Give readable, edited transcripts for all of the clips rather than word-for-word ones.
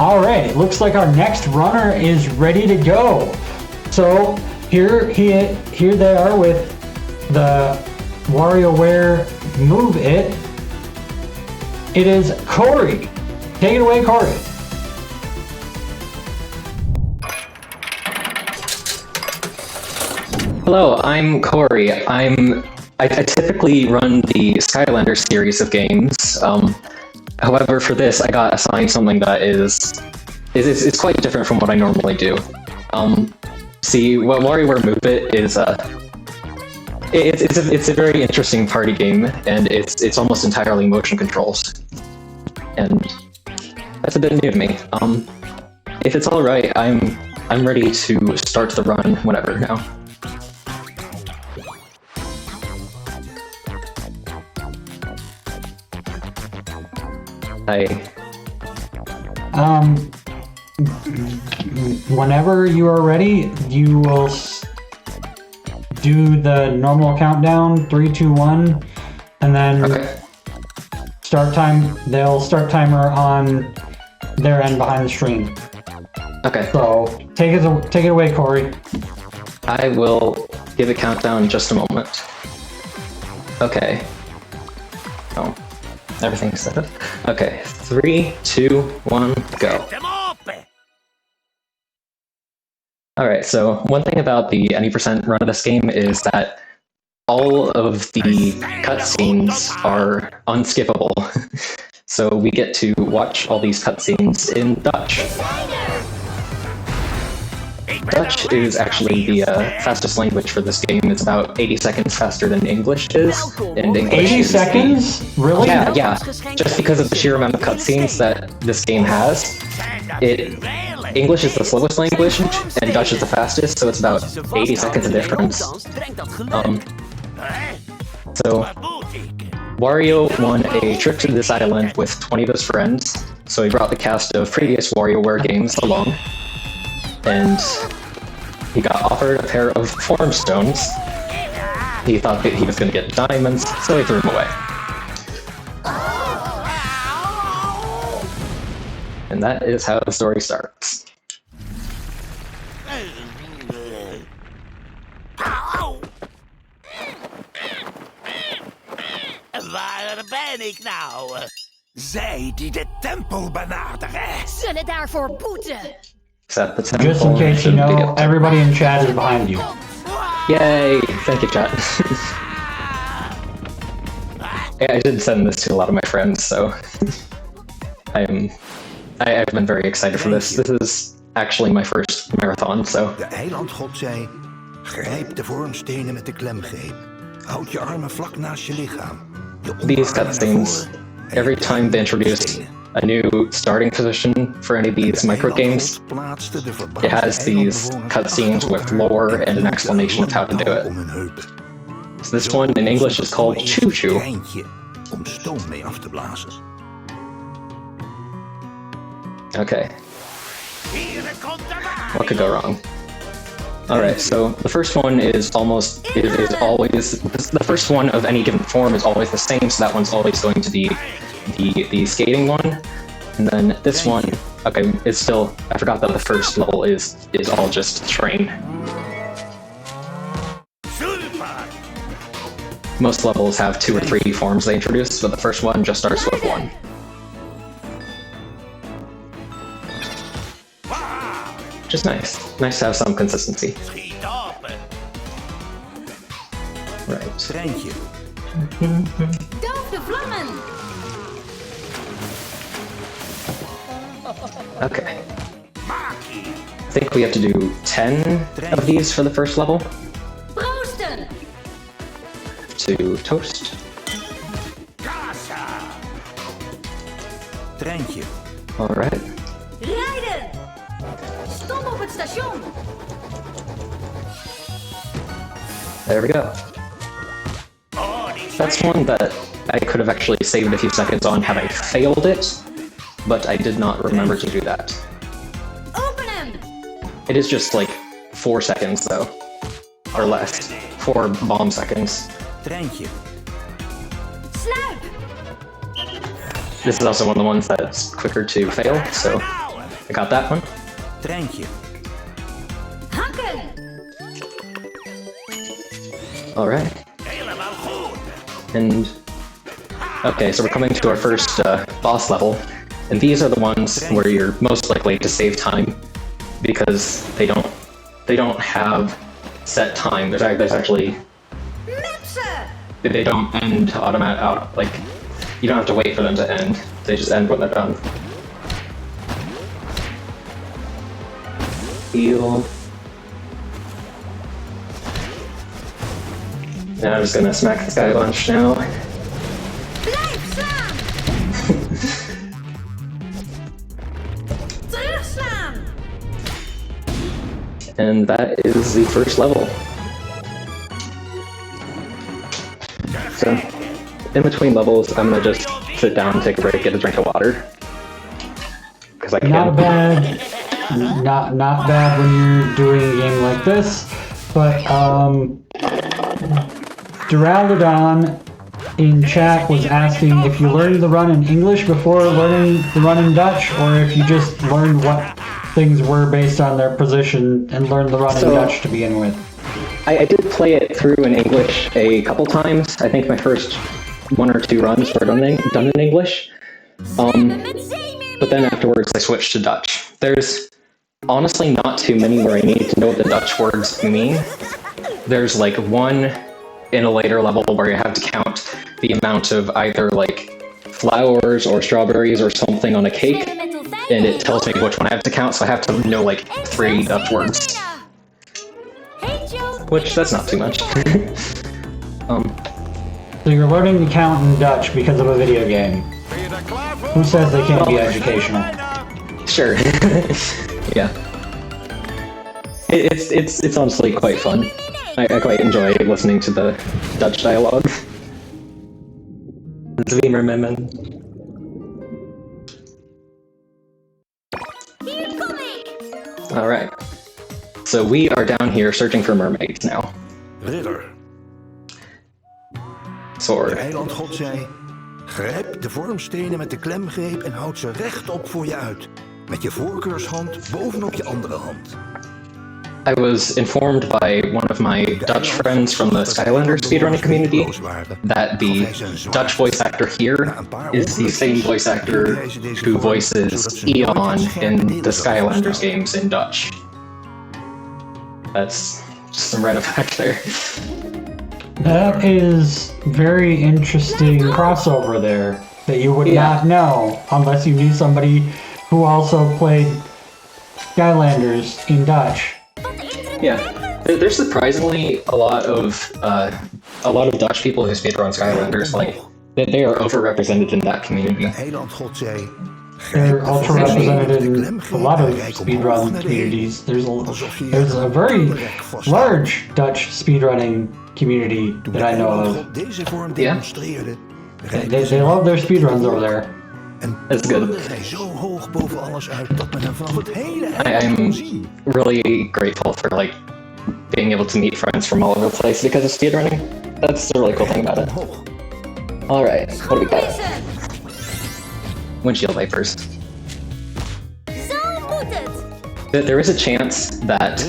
Alright, looks like our next runner is ready to go. So here they are with the Warioware Move It. It is Corey. Take it away, Corey. Hello, I'm Corey. I typically run the Skylander series of games. However, for this, I got assigned something that is quite different from what I normally do. See, what Warioware Move It is it's a very interesting party game, and it's almost entirely motion controls, and that's a bit new to me. If it's all right, I'm ready to start the run whenever now. Whenever you are ready, you will do the normal countdown, 3, 2, 1, and then start time. They'll start timer on their end behind the stream. Okay. So take it away, Corey. I will give a countdown in just a moment. Okay. Oh. Everything's set up. Okay, 3, 2, 1, go. Alright, so one thing about the any % run of this game is that all of the cutscenes are unskippable. So we get to watch all these cutscenes in Dutch. Dutch is actually the fastest language for this game. It's about 80 seconds faster than English is. And English 80 seconds? Really? Yeah. Just because of the sheer amount of cutscenes that this game has, English is the slowest language, and Dutch is the fastest, so it's about 80 seconds of difference. So, Wario won a trip to this island with 20 of his friends, so he brought the cast of previous WarioWare games along. And he got offered a pair of form stones. He thought that he was going to get diamonds, so he threw them away. And that is how the story starts. Waar ben ik nou? Zij die de tempel benaderen. Zullen daarvoor boeten. Just in case you know, everybody in chat is behind you. Yay! Thank you, chat. I did send this to a lot of my friends, so I've been very excited for this. This is actually my first marathon, so. De eilandgod zei: grijp de vormstenen met de klemgreep. Houd je armen vlak naast je lichaam. These cutscenes, every time they introduce a new starting position for any of these microgames, it has these cutscenes with lore and an explanation of how to do it. So this one in English is called Choo Choo. Okay. What could go wrong? Alright, so the first one is always the first one of any given form is always the same, so that one's always going to be the skating one. And then this one, okay, it's still, I forgot that the first level is all just train. Most levels have 2 or 3 forms they introduce, but the first one just starts with 1. Which is nice. Nice to have some consistency. Right. Thank you. Okay. I think we have to do 10 of these for the first level. To toast. Thank you. Alright. Stop op het station. There we go. That's one that I could have actually saved a few seconds on had I failed it, but I did not remember to do that. Open him. It is just like 4 seconds though, or less. 4 bomb seconds. Thank you. Sluip. This is also one of the ones that's quicker to fail, so I got that one. Treintje. Hakken! Alright. Helemaal goed. And okay, so we're coming to our first boss level, and these are the ones where you're most likely to save time because they don't have set time. There's actually they don't end automatic. Like you don't have to wait for them to end. They just end when they're done. Heal. And I'm just gonna smack this guy a bunch now. Blijf slaan! Terugslaan! And that is the first level. So, in between levels, I'm gonna just sit down, take a break, get a drink of water. Because I can. Not bad. Not bad when you're doing a game like this, but Duraludon in chat was asking if you learned the run in English before learning the run in Dutch, or if you just learned what things were based on their position and learned the run in Dutch to begin with. I did play it through in English a couple times. I think my first 1 or 2 runs were done in English. But then afterwards I switched to Dutch. There's honestly not too many where I need to know what the Dutch words mean. There's like one in a later level where you have to count the amount of either like flowers or strawberries or something on a cake, and it tells me which one I have to count, so I have to know like 3 Dutch words. Which, that's not too much. So you're learning to count in Dutch because of a video game. Who says they can't be educational? Sure. Yeah. It's honestly quite fun. I quite enjoy listening to the Dutch dialogue. Zwiemermemmen. Alright. So we are down here searching for mermaids now. Ridder. Sword. De eilandgod zei: grijp de vormstenen met de klemgreep en houd ze rechtop voor je uit. Met je voorkeurshand bovenop je andere hand. I was informed by one of my Dutch friends from the Skylanders speedrunning community that the Dutch voice actor here is the same voice actor who voices Eon in the Skylanders games in Dutch. That's just some random fact there. That is very interesting crossover there that you would not know unless you knew somebody who also played Skylanders in Dutch. Yeah, there's surprisingly a lot of Dutch people who speedrun Skylanders. Like they are overrepresented in that community. They're also represented in a lot of speedrun communities. There's a very large Dutch speedrunning community that I know of. Yeah. They love their speedruns over there. That's good. I'm really grateful for like being able to meet friends from all over the place because of speedrunning. That's the really cool thing about it. Alright, what do we got? Windshield Vipers. There is a chance that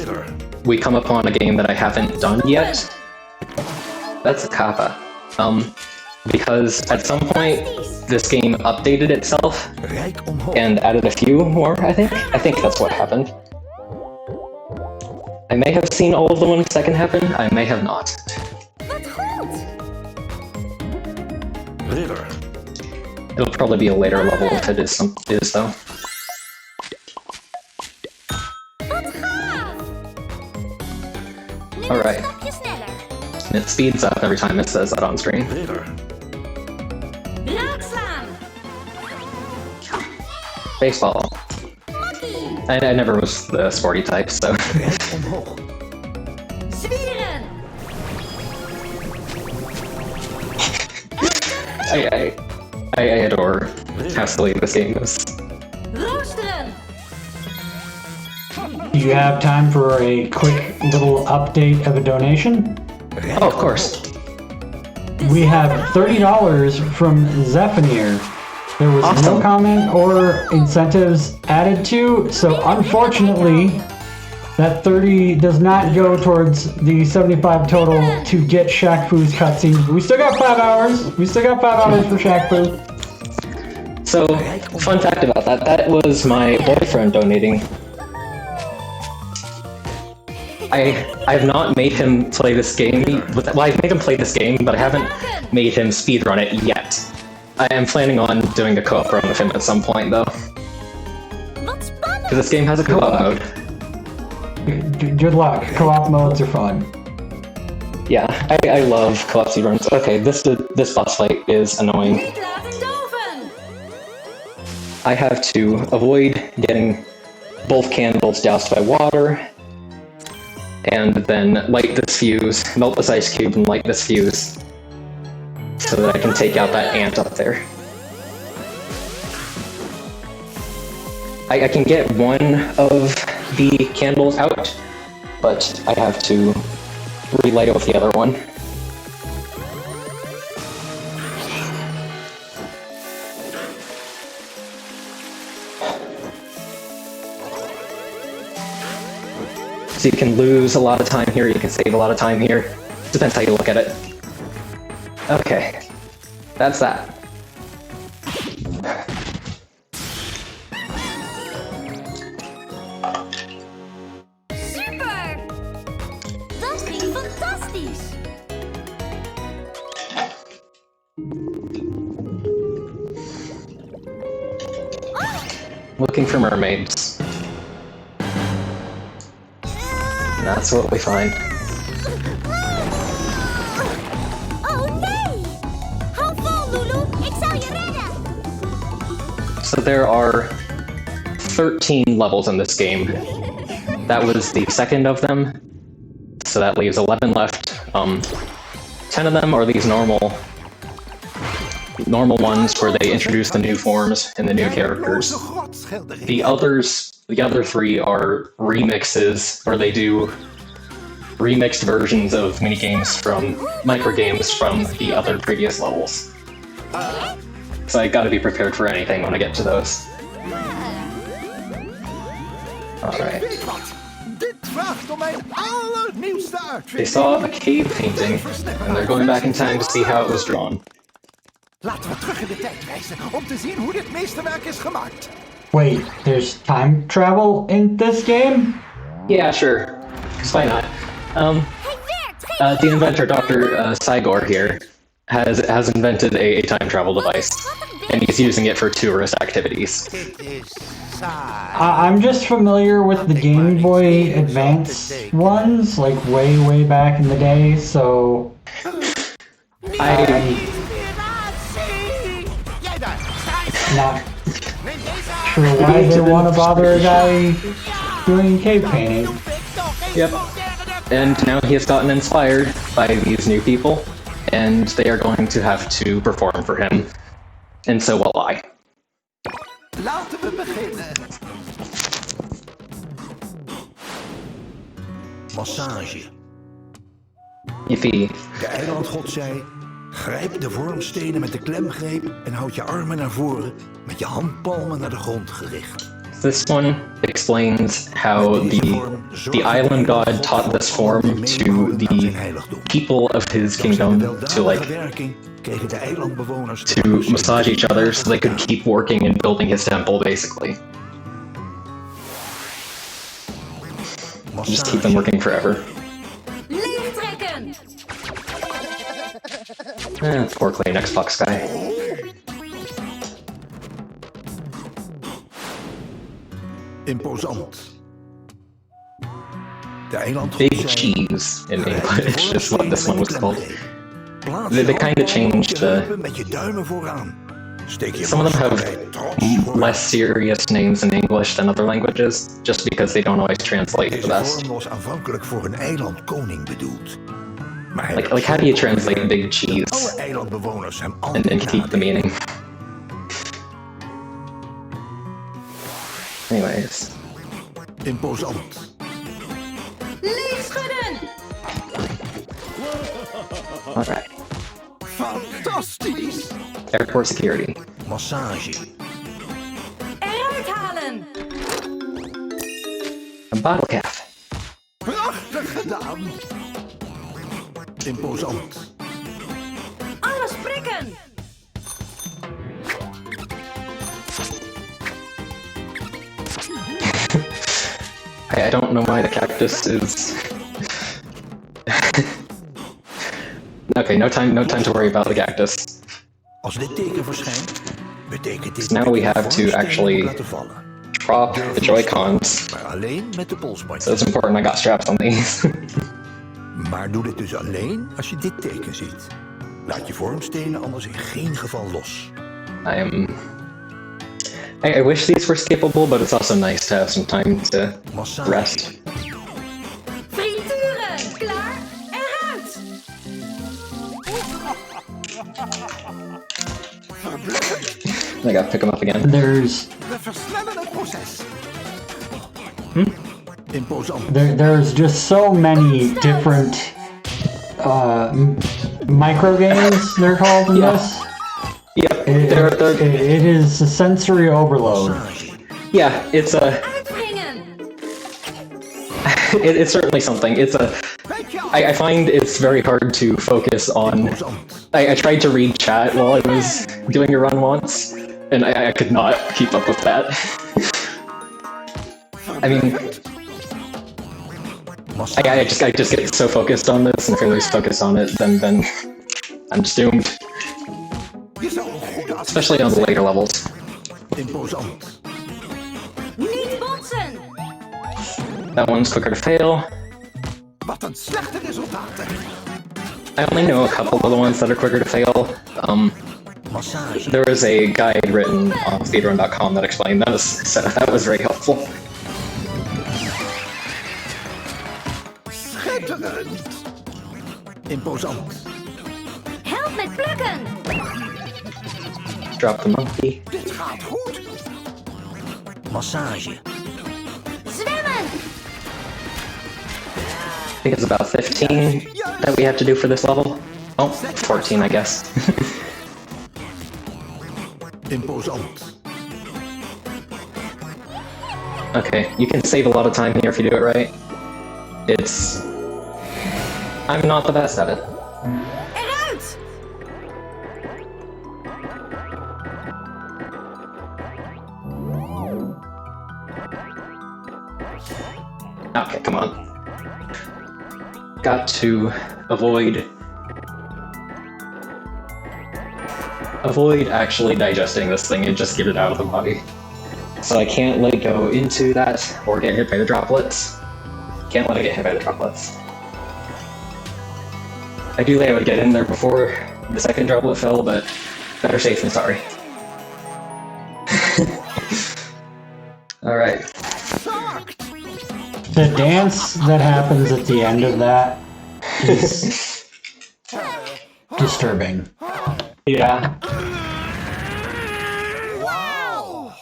we come upon a game that I haven't done yet. That's a kappa. Because at some point this game updated itself and added a few more, I think. I think that's what happened. I may have seen all of them when the second happened, I may have not. It'll probably be a later level if it is though. Alright. And it speeds up every time it says that on screen. Baseball. I never was the sporty type, so. I adore how silly this game is. Do you have time for a quick little update of a donation? Oh, of course. We have $30 from Zephanier. There was no Awesome. comment or incentives added to, so unfortunately, that 30 does not go towards the 75 total to get Shaq Fu's cutscene. We still got 5 hours. We still got 5 hours for Shaq Fu. So, fun fact about that, that was my boyfriend donating. I have not made him play this game. Well, I've made him play this game, but I haven't made him speedrun it yet. I am planning on doing a co-op run with him at some point, though. Because this game has a co-op mode. Good luck. Co-op modes are fun. Yeah, I love co-op speedruns. Okay, this boss fight is annoying. Niet laten doven. I have to avoid getting both candles doused by water, and then light this fuse, melt this ice cube, and light this fuse, so that I can take out that ant up there. I can get one of the candles out, but I have to relight it with the other one. So you can lose a lot of time here, you can save a lot of time here. Depends how you look at it. Okay, that's that. Super! Dat ging fantastisch. Looking for mermaids. That's what we find. Oh nee! Hou vol, Lulu. Ik zal je redden. So there are 13 levels in this game. That was the second of them. So that leaves 11 left. 10 of them are these normal ones where they introduce the new forms and the new characters. The other 3 are remixes, where they do remixed versions of minigames from microgames from the other previous levels. So I gotta be prepared for anything when I get to those. Alright. Dit vraagt om mijn allernieuwste They uitvinding. saw a cave painting, and they're going back in time to see how it was drawn. Laten we terug in de tijd reizen om te zien hoe dit meesterwerk is gemaakt. Wait, there's time travel in this game? Yeah, sure. 'Cause why not? Hij werkt. The inventor, Dr. Cygor here, has invented a time travel device, and he's using it for tourist activities. Dit is saai. I'm just familiar with the Game Boy Advance ones, like way back in the day, so... I Jij daar, strijd. Not Neem deze aan. sure why they want to bother a guy doing cave painting. Yep. And now he has gotten inspired by these new people, and they are going to have to perform for him. And so will I. Laten we beginnen. Massage. Yippee. De eilandgod zei: grijp de vormstenen met de klemgreep en houd je armen naar voren met je handpalmen naar de grond gericht. This one explains how the island god taught this form to the people of his kingdom to massage each other so they could keep working and building his temple, basically. Just keep them working forever. Leegtrekken. Poor clean Xbox guy. Imposant. De eilandgod Big zei: cheese in English is what this one was called. plaats They je kind of handpalmen op changed je the... heupen met je duimen vooraan. Steek je Some of them have borstbeen trots vooruit. less serious names in English than other languages, just because they don't always translate the Deze best. vorm was aanvankelijk voor een eilandkoning bedoeld. Maar hij Like how do you translate big alle cheese eilandbewoners hem and altijd keep the meaning? Anyways, imposant. Leegschudden. alright. Fantastisch! Airport security. Massage. Eruit halen! A bottle cap. Prachtig gedaan. Imposant. Alles prikken! I don't know why the cactus is... Okay, no time to worry about the cactus. Als dit teken verschijnt, betekent dit Now we have to vormstenen actually moet laten vallen. drop the Joy-Cons. Maar alleen met de So polsbandjes. it's important I got straps on these. Maar doe dit dus alleen als je dit teken ziet. Laat je vormstenen anders in geen geval los. I wish these were skippable, but it's also nice to have some time to Massage. rest. Frituren! Klaar? Eruit! I gotta pick them up again. There's We versnellen het proces. Imposant. there's just so many different micro games they're called in Yeah. this. Yep, It is a sensory overload. Massage. yeah, it's a... Uitbrengen! It's certainly something. It's a... I find it's very hard to focus on... Imposant. I tried to read chat while I was doing a run once, and I could not keep up with that. I mean, Massage. I just get so focused on this, and if I lose focus on it, then I'm just doomed. Je zou een goede Especially on the later levels. Imposant. Niet botsen! That one's quicker to fail. Wat een slechte resultaten. I only know a couple of the ones that are quicker to fail. Massage. There was a guide written on speedrun.com that explained those, so that was very helpful. Schitterend. Imposant. Help met plukken! Drop the monkey. Dit gaat goed. Massage. Zwemmen! I think it's about 15 that we have to do for this level. Oh, 14 I guess. Imposant. Okay, you can save a lot of time here if you do it right. I'm not the best at it. Eruit! Okay, come on. Got to avoid actually digesting this thing and just get it out of the body. So I can't let it go into that or get hit by the droplets. Can't let it get hit by the droplets. Ideally I would get in there before the second droplet fell, but better safe than sorry. Alright. The dance that happens at the end of that is disturbing. Yeah. Wow.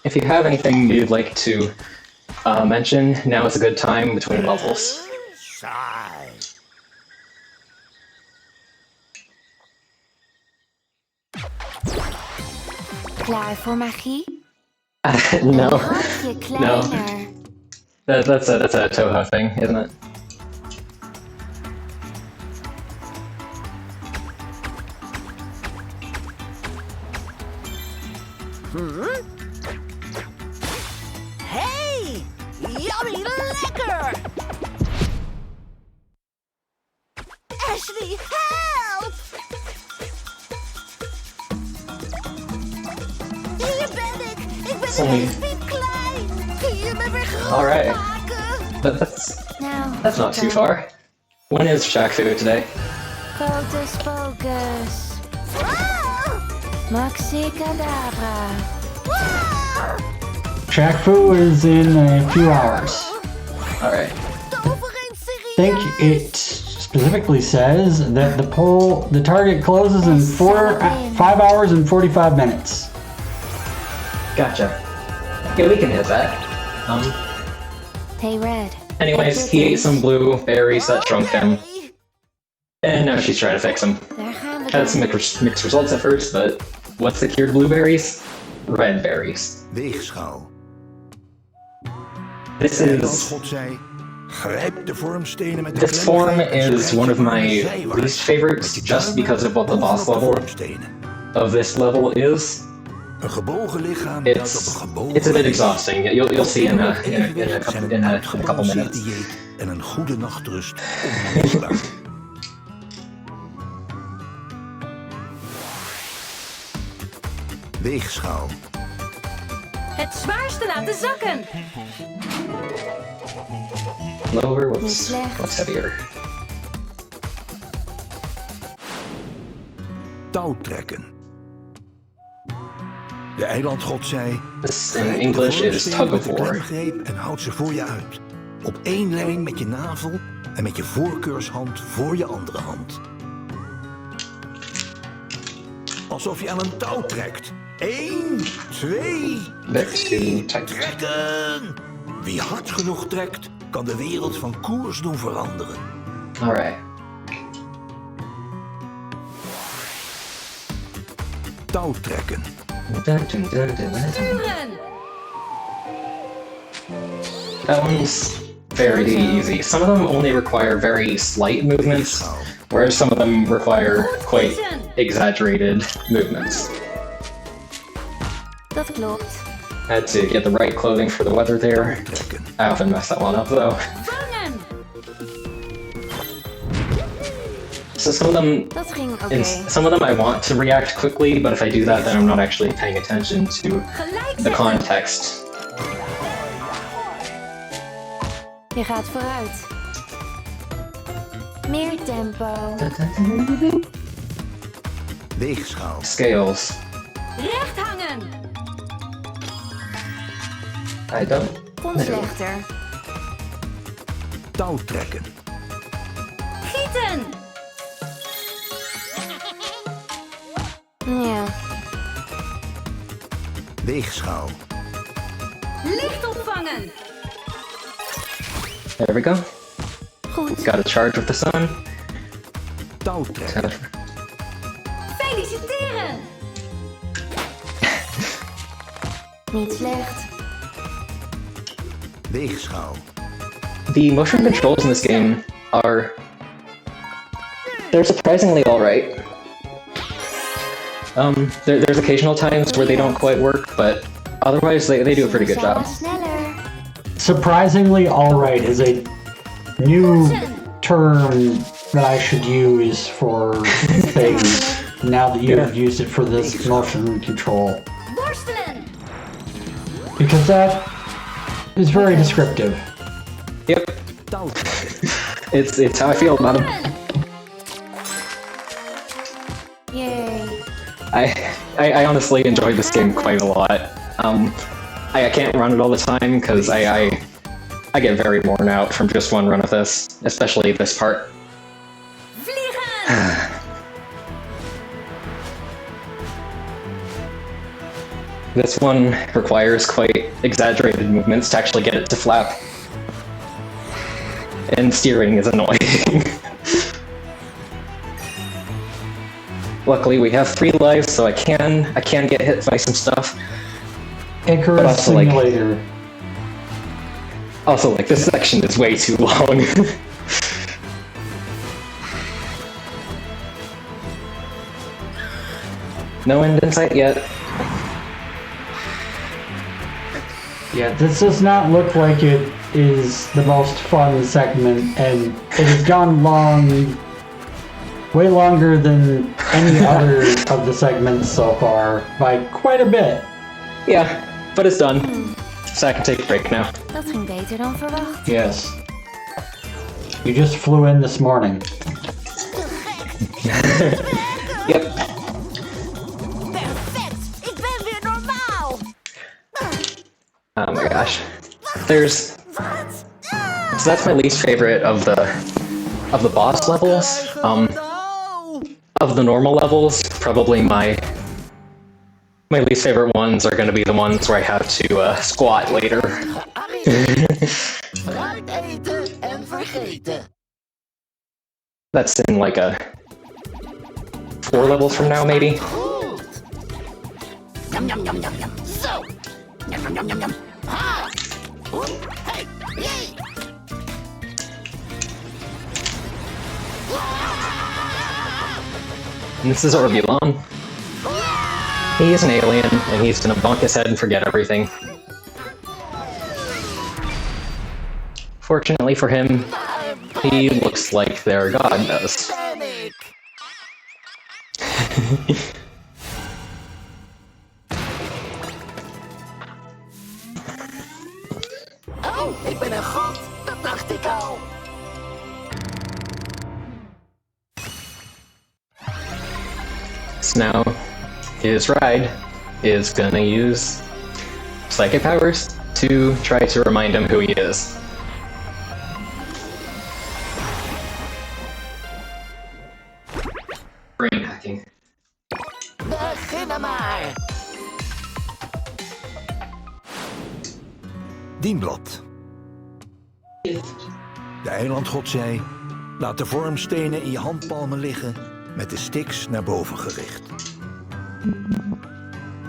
If you have anything you'd like to mention, now is a good time between levels. Saai. Klaar voor magie? No. Handje kleiner. That's a Toho thing, isn't it? Hey! Yummy lekker! Ashley, help! Hier ben ik! Ik ben Sorry. echt piepklein! Kun je me weer groot Alright. maken? That's not too far. When is Shack Food today? Focus, focus. Maxi Cadabra. Shaq Fu is in a few hours. Alright. I think it specifically says that the target closes in 5 hours and 45 minutes. Gotcha. Yeah, we can hit that. Hey, Red. Anyways, he ate some blue berries that shrunk him. And now she's trying to fix them. Daar gaan we Had some dan. mixed results at first, but what's the cured blueberries? Red berries. Weegschaal. This De is... eilandgod zei, grijp de vormstenen met de This form klemgreep en is spreid one of je armen my zijwaarts least favorites, met je just duimen because of what the boss bovenop de level vormstenen. of this level is. Een gebogen lichaam duidt op een It's gebogen a bit leven. exhausting. You'll see in a Evenwicht zijn een couple uitgebalanceerd minutes. dieet en een goede nachtrust onmisbaar. Weegschaal. Het zwaarste laten zakken. Lower, Niet slecht. what's heavier? Touw trekken. De eilandgod zei, This in grijp de English is vormstenen tug met of de war. klemgreep en houd ze voor je uit. Op één lijn met je navel en met je voorkeurshand voor je andere hand. Alsof je aan een touw trekt. 1, 2, That's 3, too tight. trekken! Wie hard genoeg trekt, kan de wereld van koers doen veranderen. Alright. Touw trekken. Sturen. That one's very easy. Some of them only require very slight movements, whereas some of them require quite exaggerated movements. Dat klopt. I had to get the right clothing for the weather there. Trekken. I often mess that one up though. Vangen. So some of them, Dat ging oké. some of them I want to react quickly, but if I do that, then I'm not actually paying attention to Gelijk the zetten. context. Je gaat vooruit. Meer tempo. Weegschaal. Scales. Recht hangen. I don't Kon know. slechter. Touw trekken. Gieten. Ja. Weegschaal. Licht opvangen. There we go. Goed. Got to charge with the sun. Touw trekken. Feliciteren. Niet slecht. Weegschaal. The motion controls in this game are... they're surprisingly alright. There's occasional times where they don't quite work, but otherwise they do a pretty good job. Sneller. Surprisingly alright is a new term that I should use for things now that you've used it for this motion control. Worstelen. Because that is very descriptive. Yep, Touw trekken. it's how I feel about them. Yay. I honestly enjoy this game quite a lot. I can't run it all the time because I get very worn out from just one run of this, especially this part. Vliegen. This one requires quite exaggerated movements to actually get it to flap. And steering is annoying. Luckily we have 3 lives, so I can get hit by some stuff. Icarus also, like- Simulator. Also, like, this section is way too long. No end in sight yet. Yeah, this does not look like it is the most fun segment, and it has gone long, way longer than any other of the segments so far, by quite a bit. Yeah, but it's done. So I can take a break now. Dat ging beter dan verwacht. Yes. You just flew in this morning. Yep. Perfect. Ik ben weer normaal. Oh my gosh. There's... So that's my least favorite of the boss levels. Of the normal levels, probably my least favorite ones are going to be the ones where I have to squat later. Fruit eten en vergeten. That's in like a 4 levels from now, maybe. Yum yum yum yum yum. So. Yum yum yum yum yum. Ha. Hey. Yay. And this is Orbulon. He is an alien, and he's gonna bonk his head and forget everything. Fortunately for him, he looks like their god does. Panic. Oh, ik ben een god. Dat dacht ik al. So now, his ride is gonna use psychic powers to try to remind him who he is. Brain hacking. Beginnen maar. Dienblad. De eilandgod zei: laat de vormstenen in je handpalmen liggen, met de sticks naar boven gericht.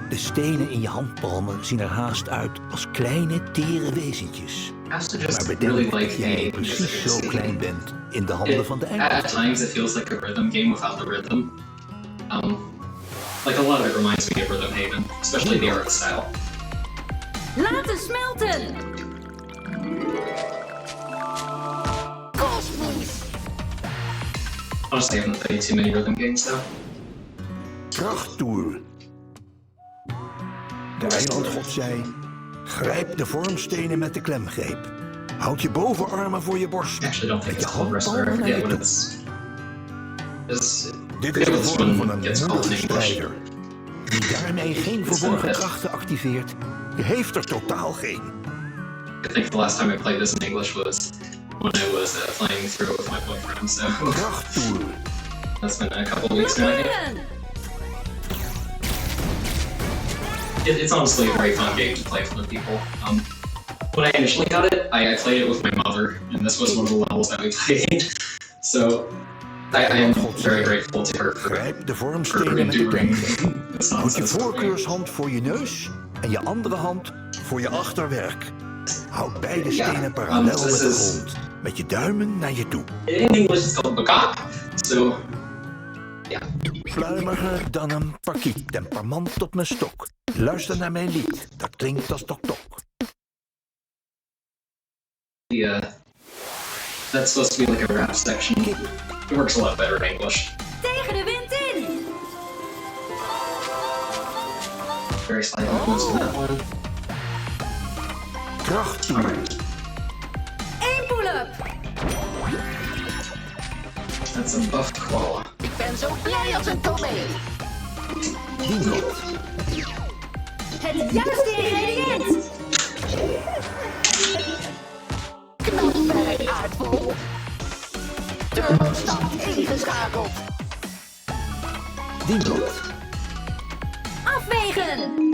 De stenen in je handpalmen zien er haast uit als kleine, tere wezentjes. Maar bedenk dat jij precies zo klein bent in de handen van de At eilandgod. times it feels like a rhythm game without the rhythm. Like a lot of it reminds me of Rhythm Haven, especially the art style. Laten smelten! Kosmisch. Honestly, I haven't played too many rhythm games though. Krachttoer. De eilandgod zei: grijp de vormstenen met de klemgreep. Houd je bovenarmen voor je borst. I actually don't think Met je it's called Wrestler. I handpalmen naar forget je what toe. it's. Dit I is forget de what this vorm van one een gets called in moedige English. strijder. Die daarmee geen verborgen krachten activeert, heeft er totaal geen. I think the last time I played this in English was when I was playing through it with my boyfriend, so Krachttoer. that's been a couple weeks now, I think. Blokkeren! It's honestly a very fun game to play with people. When I initially got it, I played it with my mother, and this was one of the levels that we played. So I am very grateful to her for Grijp de for vormstenen met de enduring klemgreep. this Houd je nonsense with me. voorkeurshand voor je neus en je andere hand voor je achterwerk. Houd beide stenen parallel this met de is- grond, met je duimen naar je toe. In English, it's called Bakak. So, yeah. Pluimiger dan een parkiet, temperament op mijn stok. Luister naar mijn lied, dat klinkt als tok-tok. That's supposed to be like a rap section. It works a lot better in English. Tegen de wind in! Very slight movements in that one. Krachttoer. Alright, Eén pull-up! that's a buff claw. Ik ben zo blij als een tomeet. Dienblad. Het juiste ingrediënt! Knapwerk aardvol. Turbostand ingeschakeld. Dienblad. Afwegen!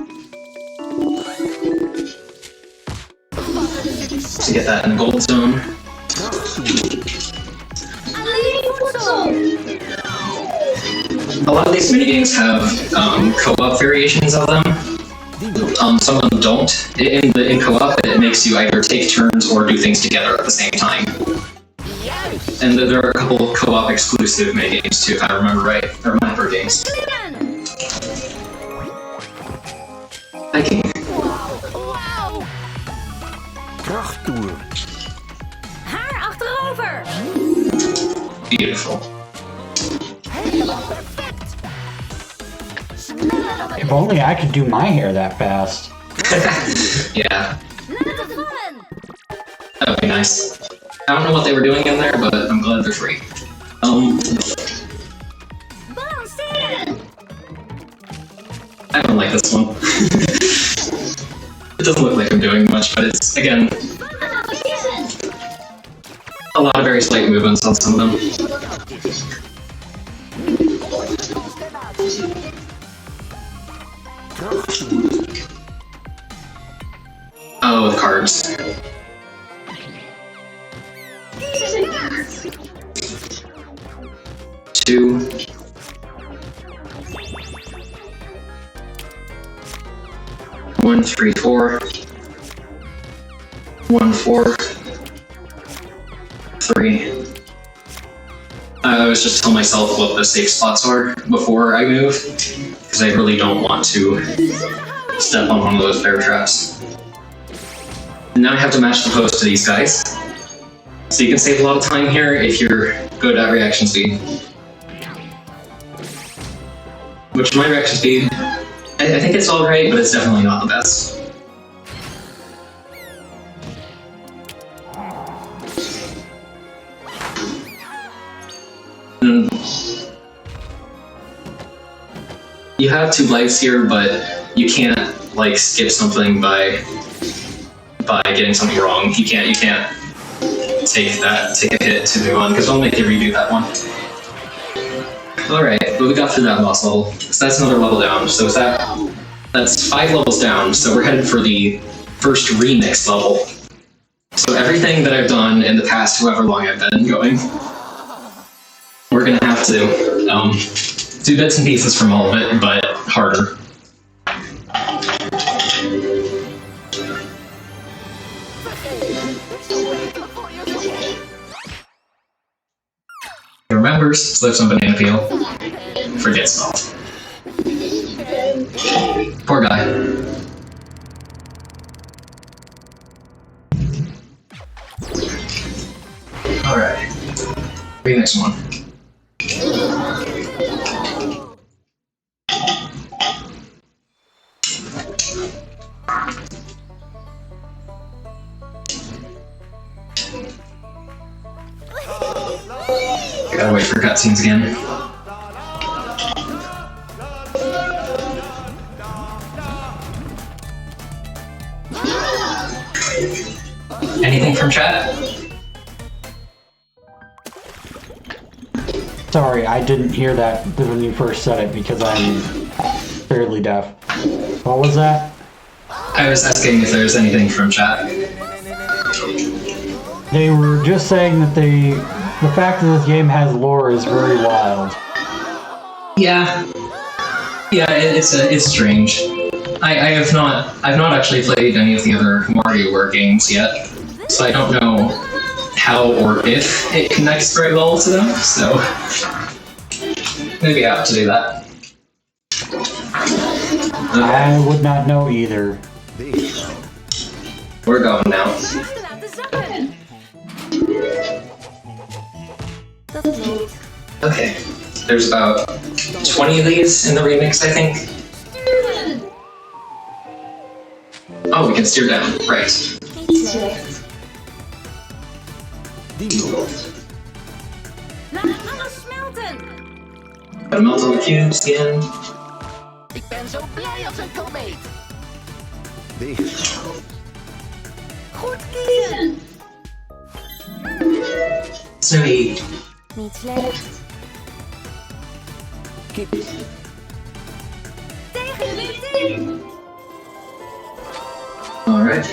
To get that in the gold zone. Krachttoer. Alleen voedsel! A lot of these minigames have co-op variations of them. Dienblad. Some of them don't. In co-op, it makes you either take turns or do things together at the same time. Juist. And there are a couple co-op exclusive minigames too, if I remember right. Or mapper games. Klimmen! Hiking. Wauw. Krachttoer. Haar achterover! Beautiful. Helemaal perfect. Sneller dan If only I could do my hair that fast. Yeah, Laten vallen! that would be nice. I don't know what they were doing in there, but I'm glad they're free. Balanceren! I don't like this one. It doesn't look like I'm doing much, but it's, again, Balanceren! a lot of very slight movements on some of them. Krachttoer. Oh, the cards. Kies een kaart! 2. 1, 3, 4. 1, 4. 3. I always just tell myself what the safe spots are before I move, because I really don't want to step on one of those bear traps. And now I have to match the pose to these guys. So you can save a lot of time here if you're good at reaction speed. Which my reaction speed, I think it's alright, but it's definitely not the best. You have 2 lives here, but you can't like skip something by getting something wrong. You can't take a hit to move on, because I'll make you redo that one. Alright, but we got through that boss level. So that's another level down. So that's 5 levels down, so we're headed for the first remix level. So everything that I've done in the past, however long I've been going, we're gonna have to do bits and pieces from all of it, but harder. He remembers, slips on banana peel, forgets salt. Poor guy. Alright. Remix one. I gotta wait for cutscenes again. Anything from chat? Sorry, I didn't hear that when you first said it because I'm fairly deaf. What was that? I was asking if there was anything from chat. They were just saying that the fact that this game has lore is very wild. Yeah, it's strange. I've not actually played any of the other Warioware games yet, so I don't know how or if it connects very well to them. So maybe I have to do that. I would not know either. We're going now. Okay, there's about 20 of these in the remix, I think. Oh, we can steer down, right. Gotta melt all the cubes again. Ik ben zo blij als een komeet. Goed kiezen. Sweet. Niet slecht. Tegen de team. Alright.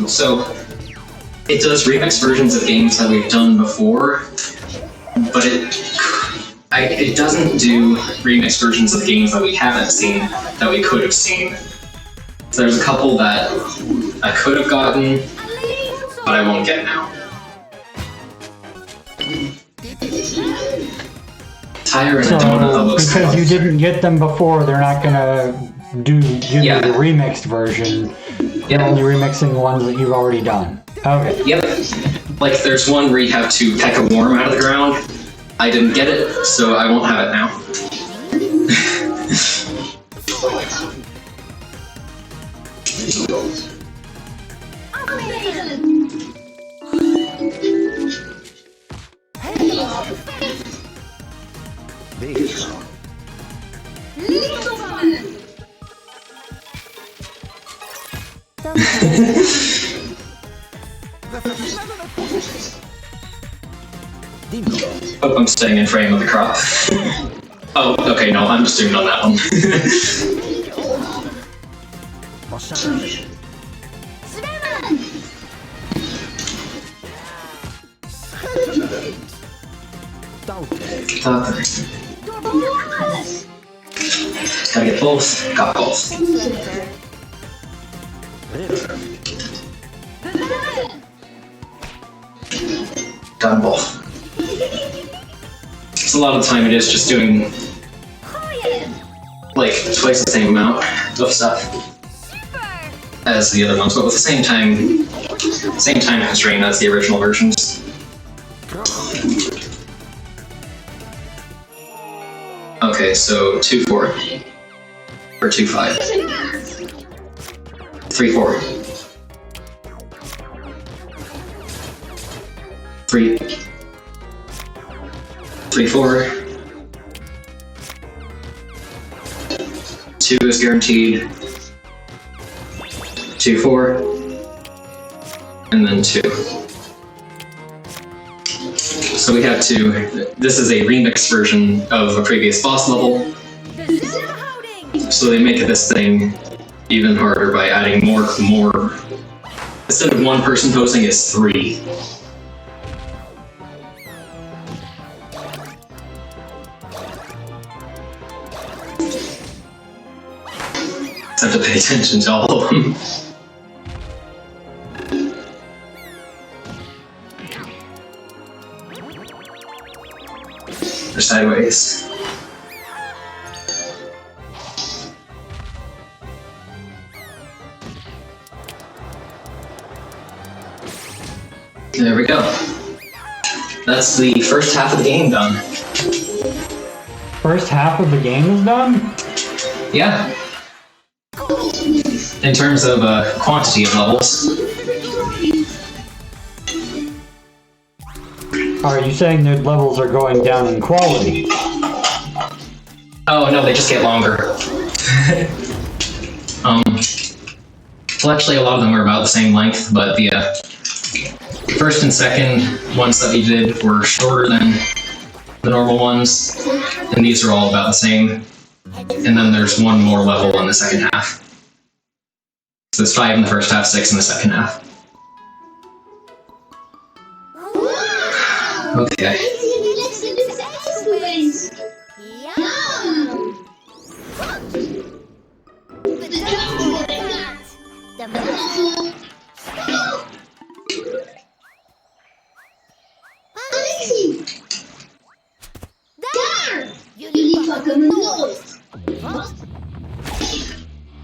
So, it does remix versions of games that we've done before, but it doesn't do remix versions of games that we haven't seen, that we could have seen. So there's a couple that I could have gotten, but I won't get now. Tire and a donut that looks because fun. you didn't get them before, they're not gonna give you the remixed version. You're only remixing ones that you've already done. Okay. Yep. Like there's one where you have to peck a worm out of the ground. I didn't get it, so I won't have it now. Oh, I'm staying in frame with the crop. Oh, okay, no, I'm just doing on that one. Zwemmen. Okay. Gotta get both. Got both. Done both. So a lot of the time it is just doing like twice the same amount of stuff as the other ones, but with the same time constraint as the original versions. Okay, so 2-4 or 2-5, 3-4, 3-4. 2 is guaranteed. 2-4, and then 2. So we have to. This is a remix version of a previous boss level. So they make this thing even harder by adding more. Instead of 1 person posting, it's 3. I have to pay attention to all of them. They're sideways. There we go. That's the first half of the game done. First half of the game is done? Yeah. In terms of quantity of levels. Are you saying that levels are going down in quality? Oh no, they just get longer. Well, actually, a lot of them were about the same length, but the first and second ones that we did were shorter than the normal ones, and these are all about the same. And then there's 1 more level in the second half. So there's 5 in the first half, 6 in the second half. Okay.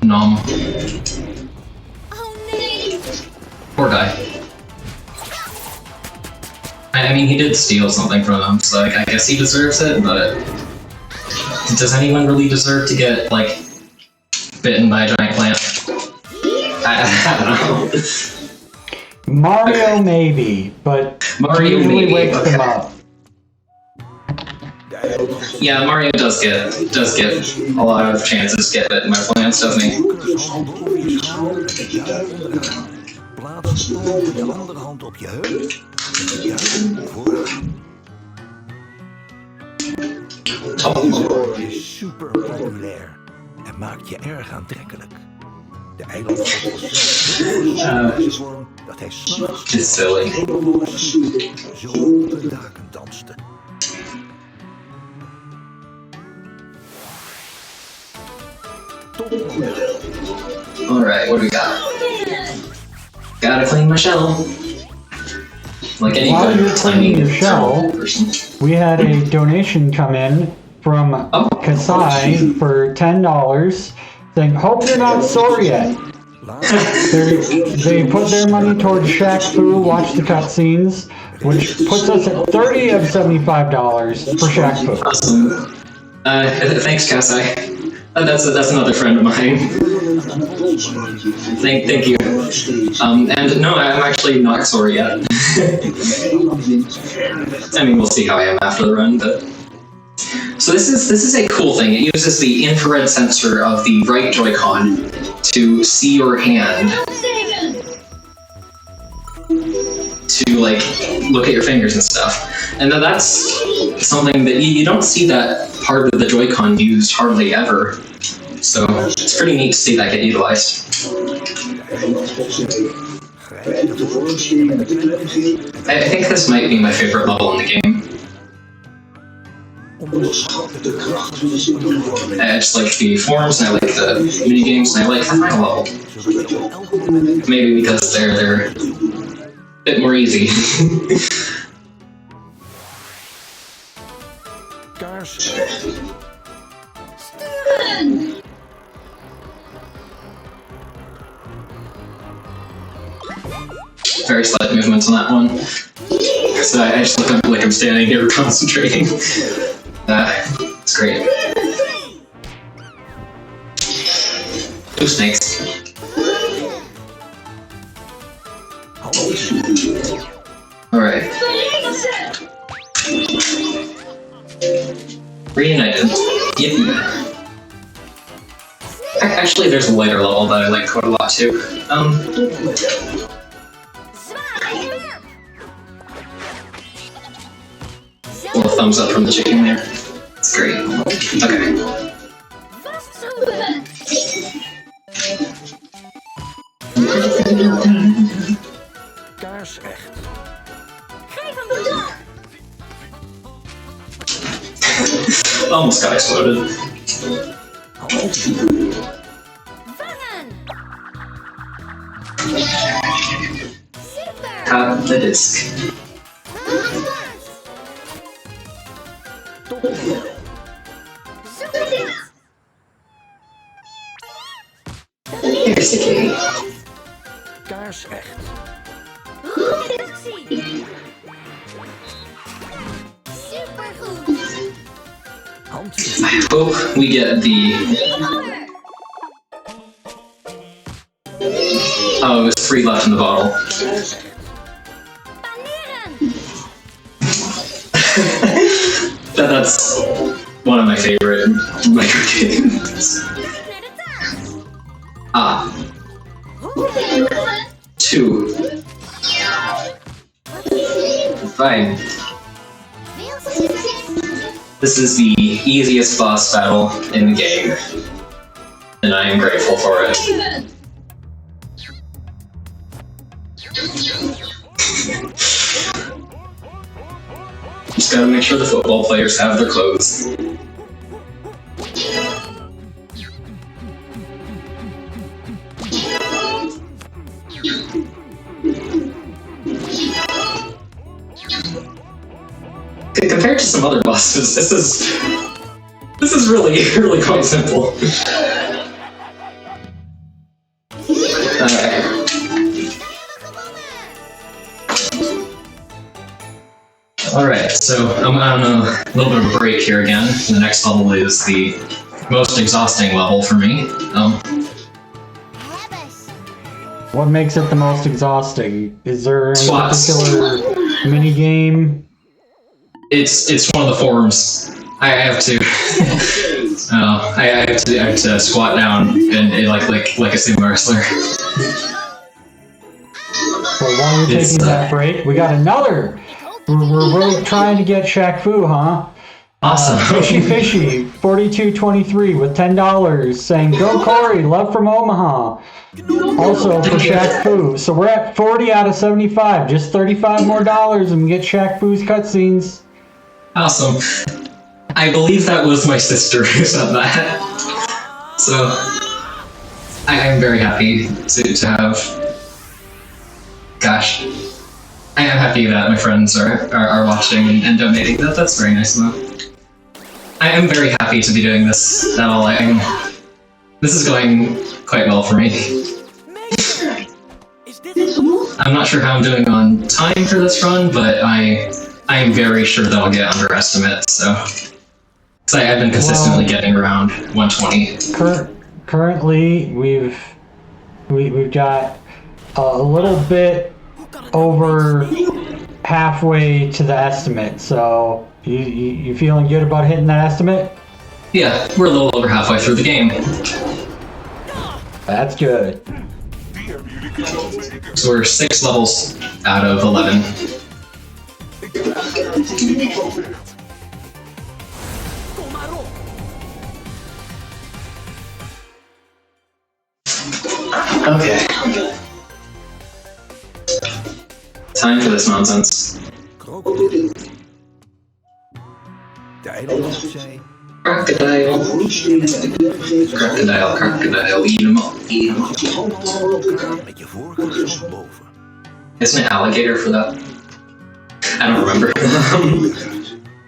Nom. Poor guy. I mean, he did steal something from them, so I guess he deserves it, but does anyone really deserve to get, like, bitten by a giant plant? I don't know. Mario maybe, but Mario usually maybe, wakes okay. them up. Yeah, Mario does get a lot of chances to get bitten by plants, doesn't he? Plaats de andere hand op je heup. Het is super populair en maakt je erg aantrekkelijk. De eilanden vorm dat hij s'nachts It's silly. zo op de daken danste. Alright, what do we got? Gotta clean my shell. Like any While good you're cleaning your shell, person. we had a donation come in from Kasai for $10 saying, hope you're not sore yet. They put their money towards Shaq Fu, watch the cutscenes, which puts us at $30 of $75 for Shaq Fu. Awesome. Thanks, Kasai. That's another friend of mine. Thank you. And no, I'm actually not sore yet. I mean, we'll see how I am after the run, but. So this is a cool thing. It uses the infrared sensor of the right Joy-Con to see your hand, to like look at your fingers and stuff. And that's something that you don't see that part of the Joy-Con used hardly ever. So it's pretty neat to see that get utilized. I think this might be my favorite level in the game. I just like the forums, and I like the mini games, and I like the final level. Maybe because they're a bit more easy. Very slight movements on that one. So I just look like I'm standing here concentrating. It's great. Two snakes. Alright. Reunited. Yeah. Actually, there's a later level that I like quite a lot too. Little thumbs up from the chicken there. It's great. Okay. Kaarsrecht. Almost got exploded. Tap the disc. Here's the key. Kaarsrecht. I hope we get the... Oh, there's 3 left in the bottle. That's one of my favorite micro games. Ah. 2. Fine. This is the easiest boss battle in the game, and I am grateful for it. Just gotta make sure the football players have their clothes. Compared to some other bosses, this is really quite simple. Alright, so I'm on a little bit of a break here again. The next level is the most exhausting level for me. What makes it the most exhausting? Is there any Slots. particular mini game? It's one of the forums. I have to. I have to squat down and like a sumo wrestler. Well, while you're taking that break, we got another. We're really trying to get Shaq Fu, huh? Awesome. Fishy 4223 with $10 saying, "Go Corey, love from Omaha." Also for Shaq Fu. So we're at 40 out of 75. Just $35 more and we get Shaq Fu's cutscenes. Awesome. I believe that was my sister who said that. So I am very happy to have. Gosh, I am happy that my friends are watching and donating. That's very nice of them. I am very happy to be doing this at all. This is going quite well for me. I'm not sure how I'm doing on time for this run, but I am very sure that I'll get under estimate, so... Because I've been consistently getting around 120. Currently, we've got a little bit over halfway to the estimate, so you feeling good about hitting that estimate? Yeah, we're a little over halfway through the game. That's good. So we're 6 levels out of 11. Okay. Time for this nonsense. De eilandschap zei... Crocodile. Crocodile, crocodile, eat 'em up, eat 'em up. Met je voorkant hand boven. Isn't it alligator for that? I don't remember.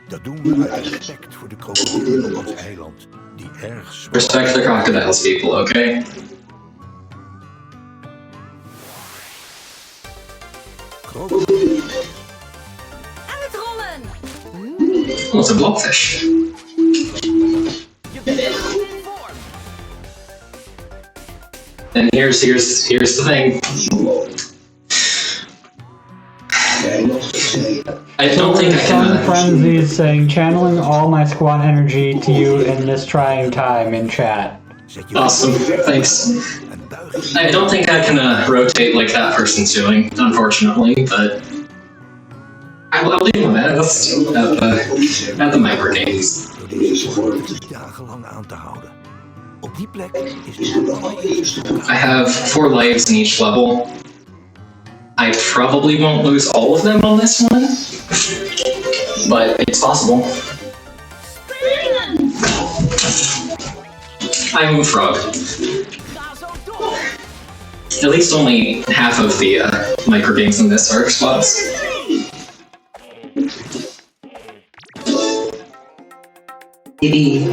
Dat doen we uit respect voor de krokodillen op ons eiland, die erg zwaar... Respect the crocodiles, people, okay? Krokodillen. Aan het rollen! Oh, it's a blobfish. Je bent in vorm! And here's the thing. I don't think I Some can. frenzy is saying, channeling all my squad energy to you in this trying time in chat. Zet je Awesome, thanks. en buig je I don't think I can rotate like that person's doing, unfortunately, but I'll leave my best at the microgames. door deze vorm 3 dagen lang aan te houden. Op die plek is de I have 4 lives in each level. I probably won't lose all of them on this one, but it's possible. I'm a frog. Ga zo door! At least only half of the microgames in this are spots. Maybe.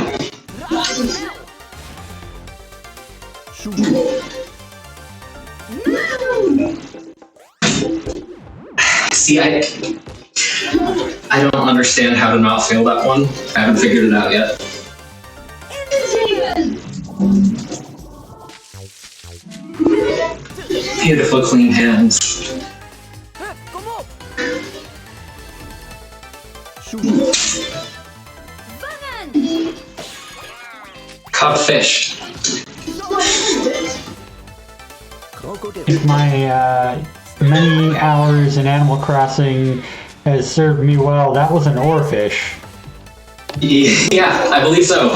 See, I don't understand how to not fail that one. I haven't figured it out yet. Beautiful, clean hands. Kom op! Vangen! Caught fish. If my many hours in Animal Crossing has served me well, that was an oarfish. Yeah, I believe so.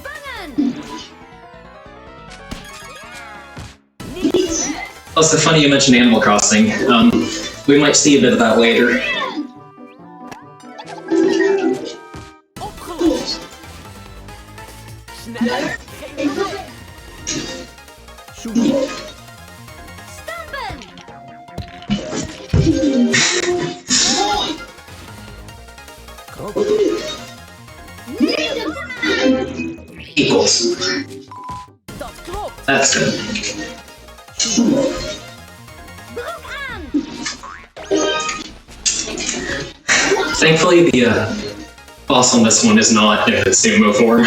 Vangen! Also, funny you mentioned Animal Crossing. We might see a bit of that later. Opgelost! Sneller! Geen probleem! Stampen! Equals. Dat klopt! That's good. Broek aan! Thankfully, the boss on this one is not in sumo form.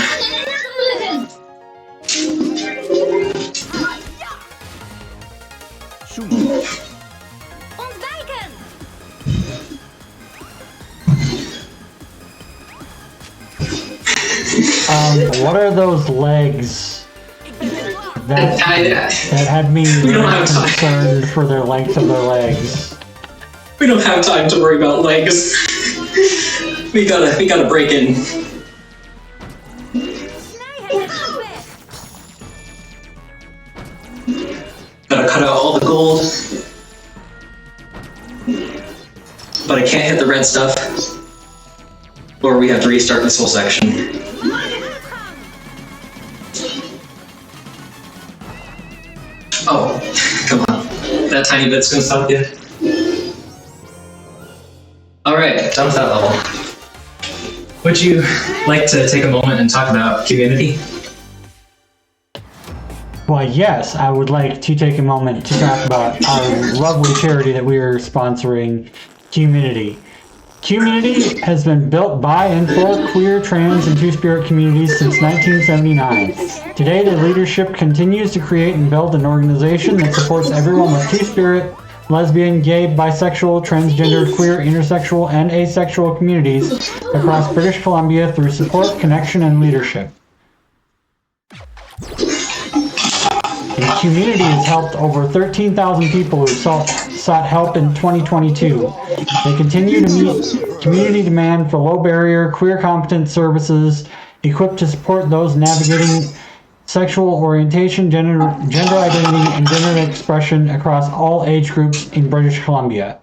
Ontwijken! What are those legs Ik ben er klaar! that had me We don't really have time. concerned for their length of their legs? We don't have time to worry about legs. We gotta break in. Snij het aan weg! Gotta cut out all the gold. But I can't hit the red stuff. Or we have to restart this whole section. Oh, come on. That tiny bit's gonna stop you. Alright, done with that level. Would you like to take a moment and talk about QMUNITY? Why, yes, I would like to take a moment to talk about our lovely charity that we are sponsoring, QMUNITY. QMUNITY has been built by and for queer, trans, and two-spirit communities since 1979. Today, their leadership continues to create and build an organization that supports everyone with two-spirit, lesbian, gay, bisexual, transgender, queer, intersexual, and asexual communities across British Columbia through support, connection, and leadership. The community has helped over 13,000 people who sought help in 2022. They continue to meet community demand for low-barrier, queer competent services equipped to support those navigating sexual orientation, gender identity, and gender expression across all age groups in British Columbia.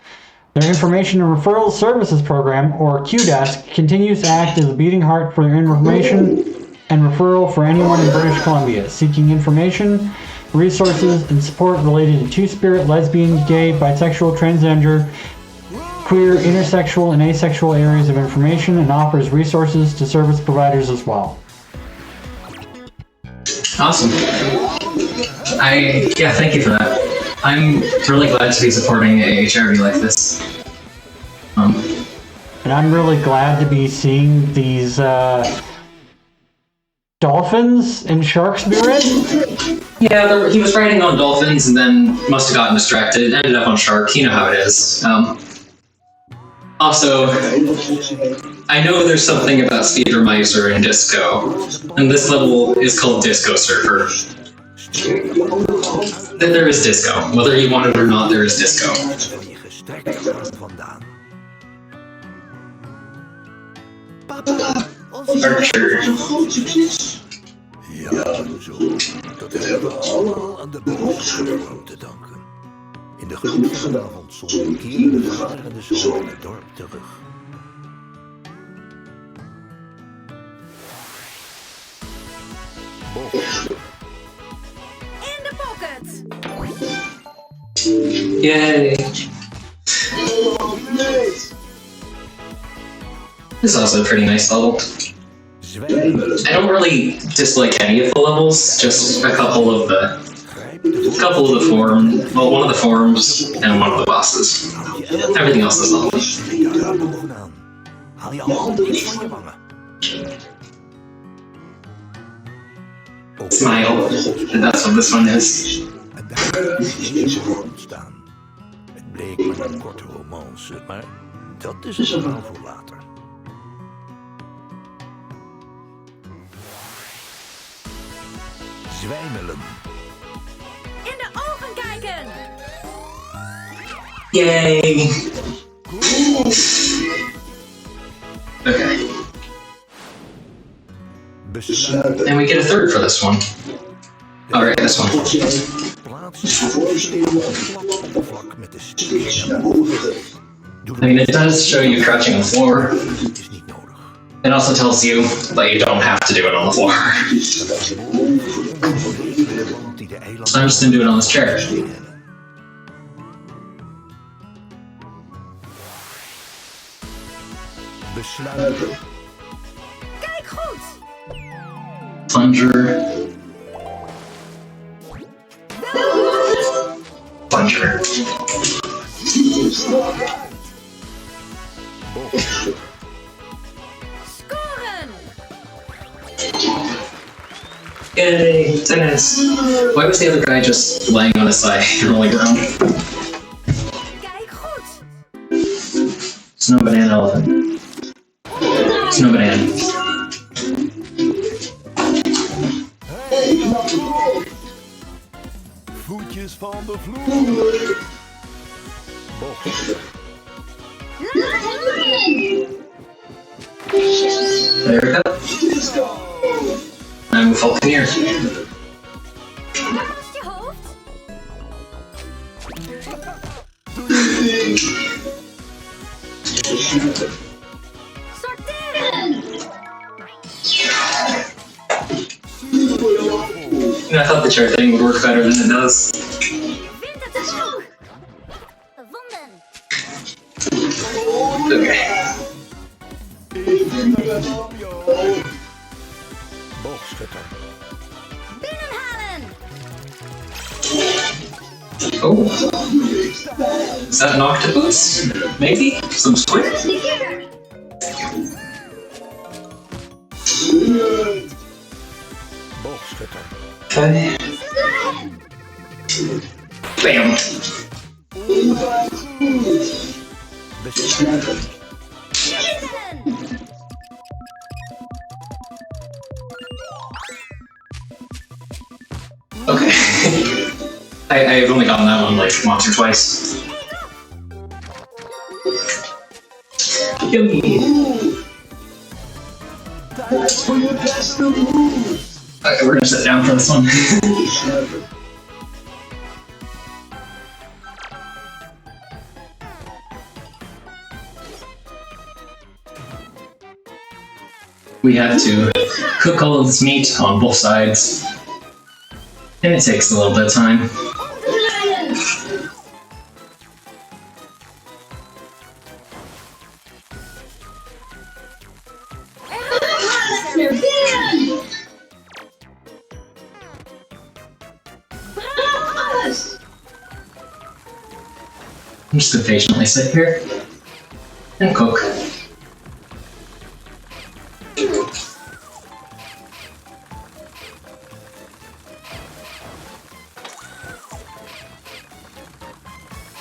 Their Information and Referral Services Program, or QDesk, continues to act as a beating heart for their information and referral for anyone in British Columbia seeking information, resources, and support related to two-spirit, lesbian, gay, bisexual, transgender, queer, intersexual, and asexual areas of information, and offers resources to service providers as well. Awesome. Yeah, thank you for that. I'm really glad to be supporting a charity like this. And I'm really glad to be seeing these dolphins and sharks be red. Yeah, he was riding on dolphins and then must have gotten distracted, ended up on shark. You know how it is. Also, I know there's something about Speedromizer and Disco, and this level is called Disco Surfer. There is disco. Whether you want it or not, there is disco. Archer. Ja, zo. Dat hebben we allemaal aan de bovenschouder te danken. In de gloed van de avondzon keren de varende zoon het dorp terug. In the pocket! Yay! This is also a pretty nice level. I don't really dislike any of the levels, just a couple of the forums, well, one of the forums and one of the bosses. Everything else is lovely. Smile, and that's what this one is. Het bleek maar een korte romance, maar dat is een verhaal voor later. Zwijmelen. In de ogen kijken! Yay! Okay. And we get a third for this one. Alright, this one. I mean, it does show you crouching on the floor. It also tells you that you don't have to do it on the floor. I'm just gonna do it on this chair. Kijk goed! Plunger. Plunger. Scoren! Yay, tennis. Why was the other guy just laying on his side on the ground? Kijk goed! Snow banana elephant. Snow banana. Voetjes van de vloer. There we go. I'm Falconeer. Naast je hoofd? Sorteren! I thought the chair thing would work better than it does. Vindt het ook! Gevonden! Okay. Boogschutter. Binnenhalen! Oh. Is that an octopus? Maybe? Some squid? Boogschutter. Okay. Bam. Okay. I've only gotten that one like once or twice. Yummy. Okay, we're gonna sit down for this one. we have to cook all of this meat on both sides, and it takes a little bit of time. I'm just gonna patiently sit here and cook.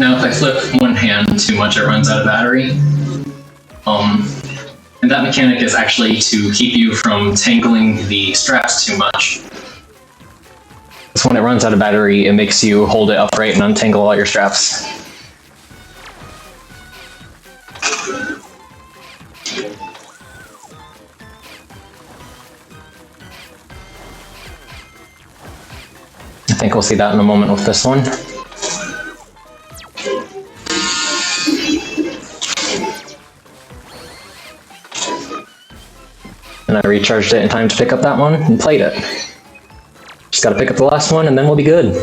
Now if I flip one hand too much, it runs out of battery. And that mechanic is actually to keep you from tangling the straps too much. So when it runs out of battery, it makes you hold it upright and untangle all your straps. I think we'll see that in a moment with this one. And I recharged it in time to pick up that one and played it. Just gotta pick up the last one and then we'll be good.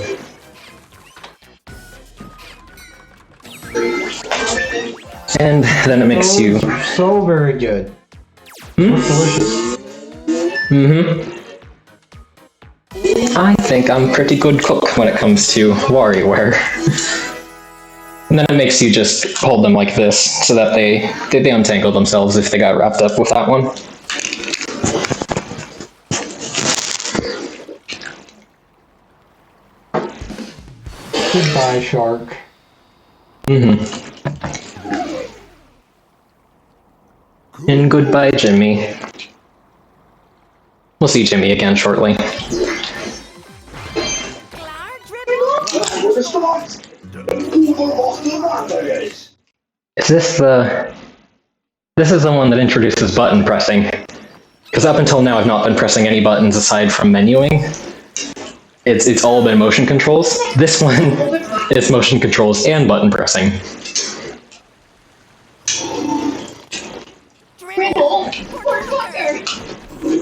And then it makes you... So very good. Delicious. I think I'm a pretty good cook when it comes to Warioware. And then it makes you just hold them like this so that they untangle themselves if they got wrapped up with that one. Goodbye, shark. And goodbye, Jimmy. We'll see Jimmy again shortly. Is this the... This is the one that introduces button pressing. Because up until now I've not been pressing any buttons aside from menuing. It's all been motion controls. This one is motion controls and button pressing.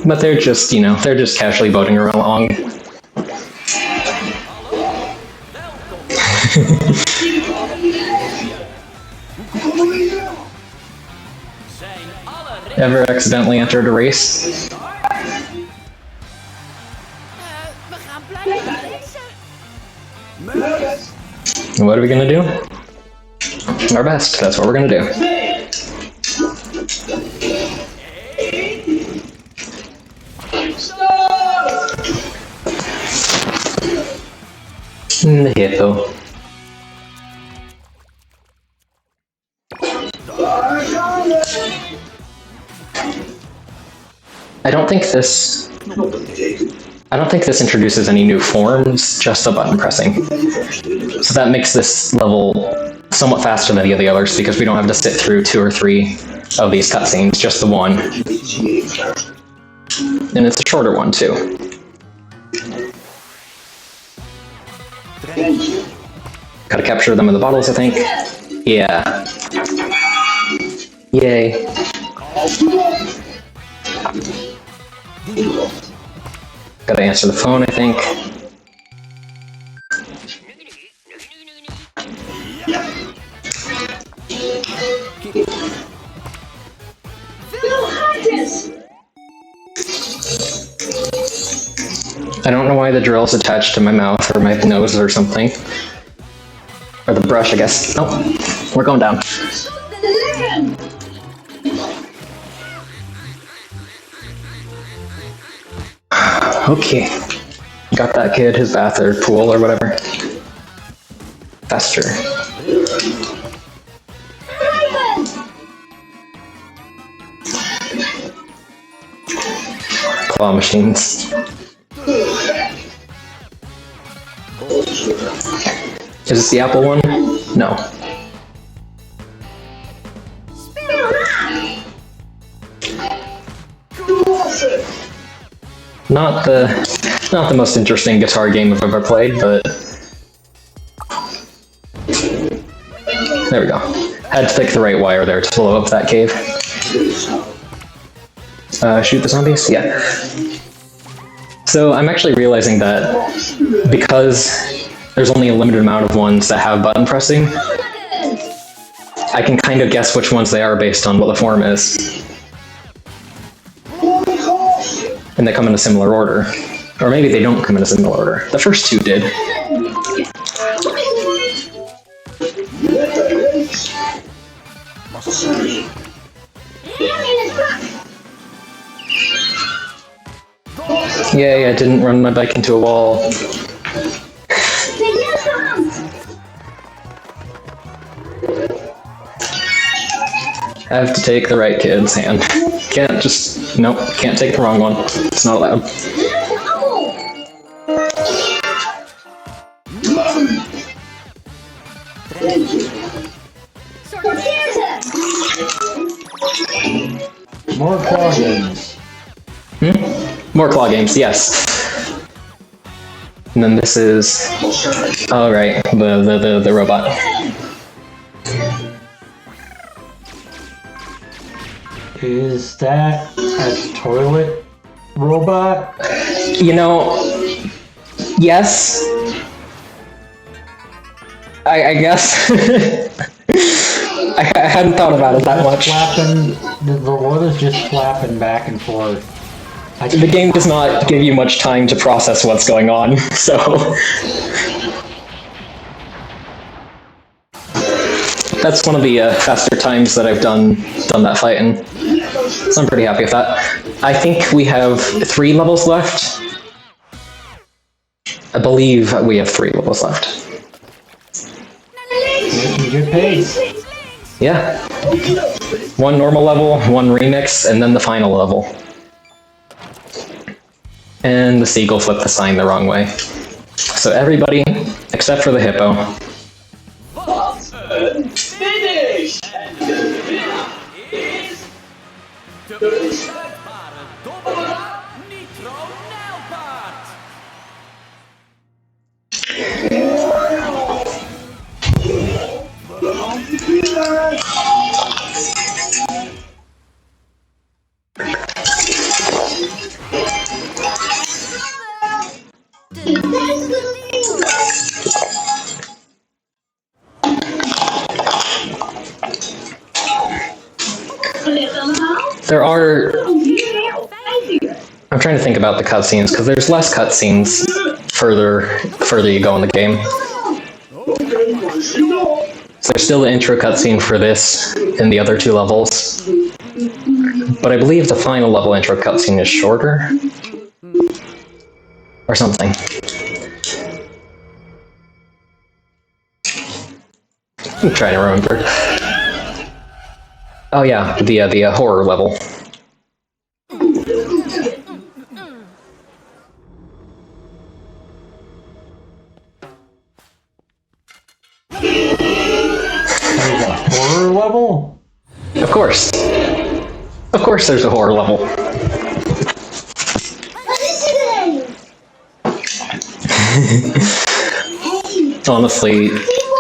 But they're just, you know, they're just casually boating along. Ever accidentally entered a race? And what are we gonna do? Our best, that's what we're gonna do. Hippo. I don't think this introduces any new forms, just the button pressing. So that makes this level somewhat faster than the others because we don't have to sit through 2 or 3 of these cutscenes, just the one. And it's a shorter one too. Gotta capture them in the bottles, I think. Yeah. Yay. Gotta answer the phone, I think. I don't know why the drill's attached to my mouth or my nose or something. Or the brush, I guess. Oh, we're going down. Okay. Got that kid his bath or pool or whatever. Faster. Claw machines. Is this the Apple one? No. Not the most interesting guitar game I've ever played, but there we go. Had to pick the right wire there to blow up that cave. Shoot the zombies? Yeah. So I'm actually realizing that because there's only a limited amount of ones that have button pressing, I can kind of guess which ones they are based on what the form is. And they come in a similar order. Or maybe they don't come in a similar order. The first two did. Yay, I didn't run my bike into a wall. I have to take the right kid's hand. Can't just... Nope, can't take the wrong one. It's not allowed. More claw games. More claw games, yes. And then this is... Oh, right, the robot. Is that a toilet robot? You know, yes. I guess. I hadn't thought about it that much. Flapping, the water's just flapping back and forth. The game does not give you much time to process what's going on, so... That's one of the faster times that I've done that fighting. So I'm pretty happy with that. I think we have 3 levels left. I believe we have 3 levels left. Making good pace. Yeah. 1 normal level, 1 remix, and then the final level. And the seagull flipped the sign the wrong way. So everybody, except for the hippo. Finish! There are... I'm trying to think about the cutscenes, because there's less cutscenes further you go in the game. So there's still the intro cutscene for this and the other 2 levels. But I believe the final level intro cutscene is shorter? Or something. I'm trying to remember. Oh yeah, the horror level. There's a horror level? Of course. Of course there's a horror level. Honestly,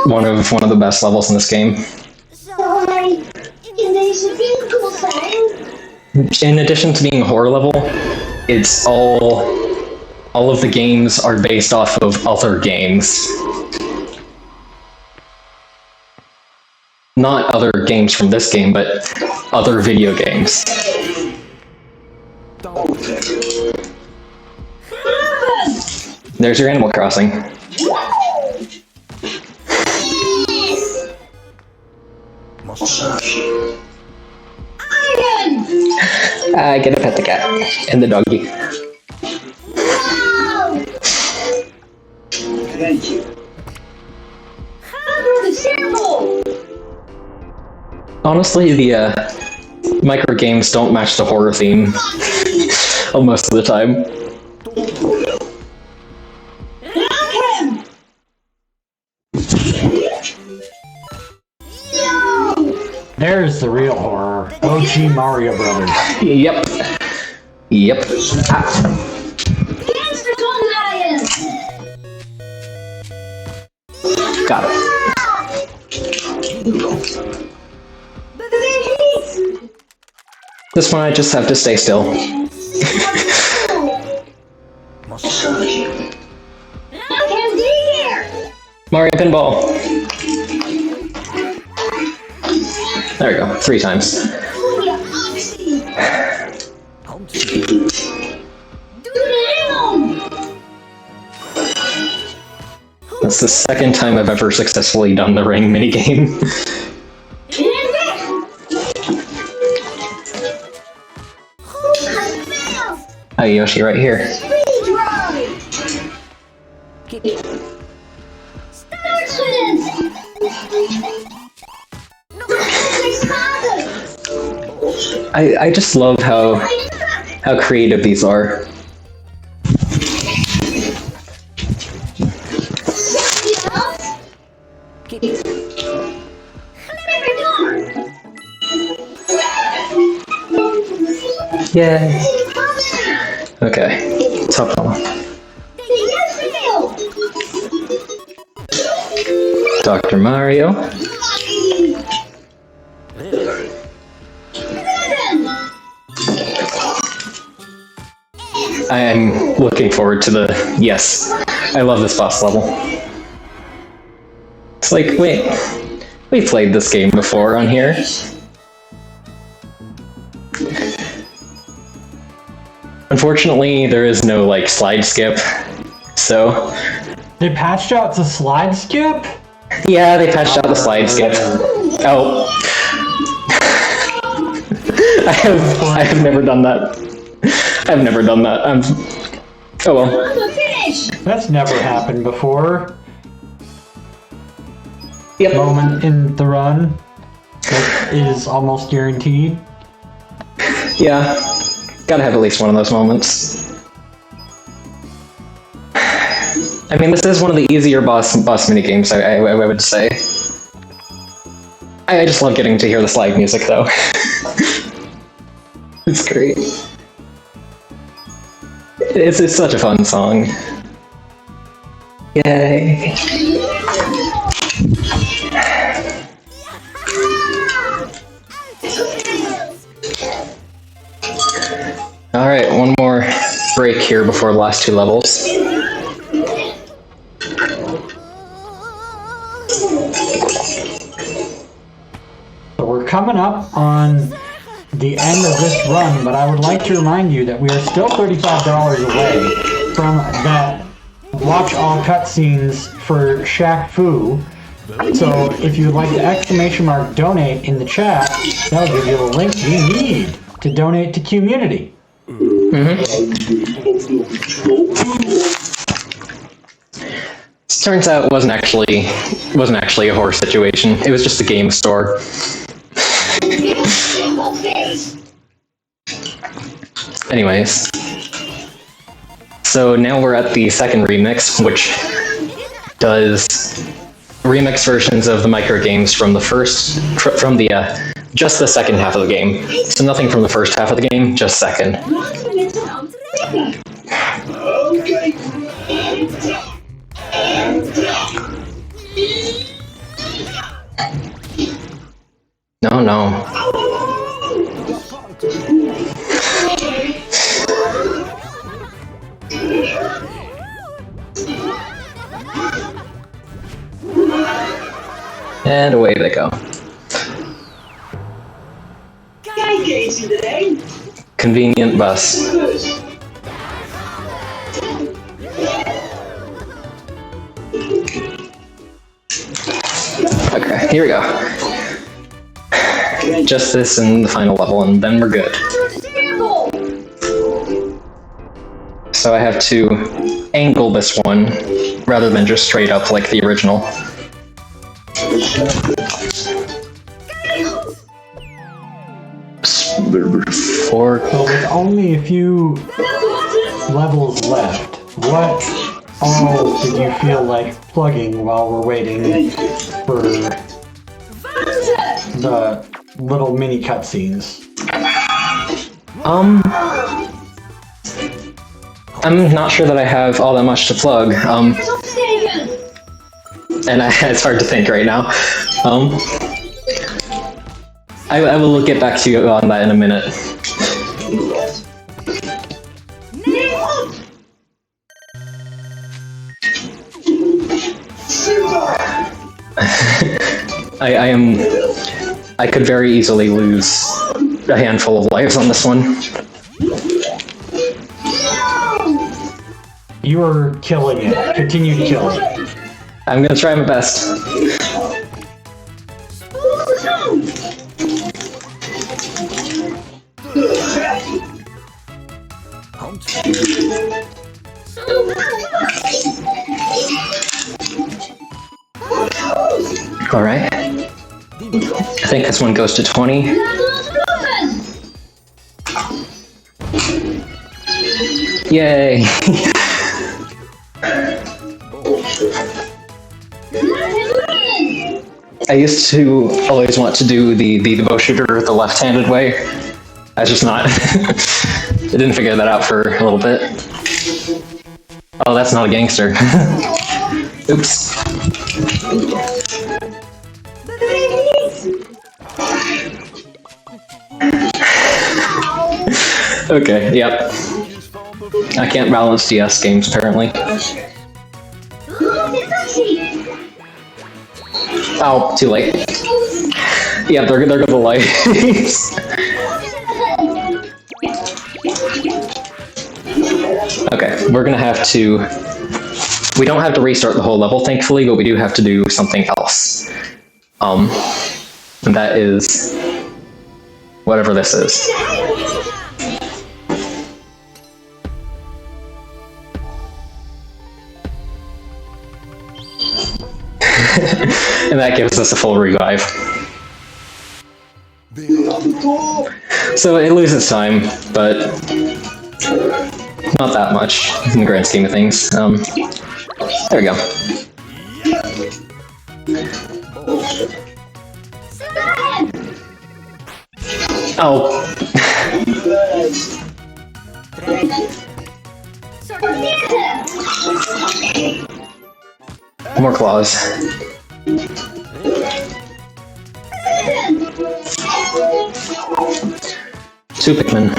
one of the best levels in this game. In addition to being a horror level, it's all of the games are based off of other games. Not other games from this game, but other video games. There's your Animal Crossing. I get to pet the cat and the doggy. Thank you. Honestly, the micro games don't match the horror theme most of the time. There's the real horror. OG Mario Brothers. Yep. Yep. Ah. Got it. This one I just have to stay still. Mario Pinball! There we go, 3 times. That's the second time I've ever successfully done the ring minigame. Oh, Yoshi, right here. I just love how creative these are. Yay! Okay, top one. Dr. Mario. I am looking forward to the... Yes, I love this boss level. It's like, wait, we played this game before on here. Unfortunately, there is no, like, slide skip, so... They patched out the slide skip? Yeah, they patched out the slide skip. Oh. I have never done that. I've never done that. Oh well. That's never happened before. Yep. Moment in the run that is almost guaranteed. Yeah. Gotta have at least one of those moments. I mean, this is one of the easier boss minigames, I would say. I just love getting to hear the slide music, though. It's great. It's such a fun song. Yay. Alright, one more break here before the last 2 levels. So we're coming up on the end of this run, but I would like to remind you that we are still $35 away from that watch all cutscenes for Shaq Fu. So if you would like the exclamation mark donate in the chat, that'll give you the link you need to donate to QMUNITY. Turns out it wasn't actually a horror situation. It was just a game store. Anyways, so now we're at the second remix, which does remix versions of the micro games from the just the second half of the game. So nothing from the first half of the game, just second. No. And away they go. Convenient bus. Okay, here we go. Just this and the final level, and then we're good. So I have to angle this one, rather than just straight up like the original. So with only a few levels left, what all did you feel like plugging while we're waiting for the little mini cutscenes? I'm not sure that I have all that much to plug. And it's hard to think right now. I will get back to you on that in a minute. I could very easily lose a handful of lives on this one. You are killing it. Continue to kill it. I'm gonna try my best. Alright. I think this one goes to 20. Yay! I used to always want to do the bow shooter the left-handed way. I was just not. I didn't figure that out for a little bit. Oh, that's not a gangster. Oops. Okay, yep. I can't balance DS games, apparently. Oh, too late. Yeah, they're gonna lives. Okay, we're gonna have to... We don't have to restart the whole level, thankfully, but we do have to do something else. And that is... whatever this is. And that gives us a full revive. So it loses time, but not that much in the grand scheme of things. There we go. Oh. More claws. Two Pikmin.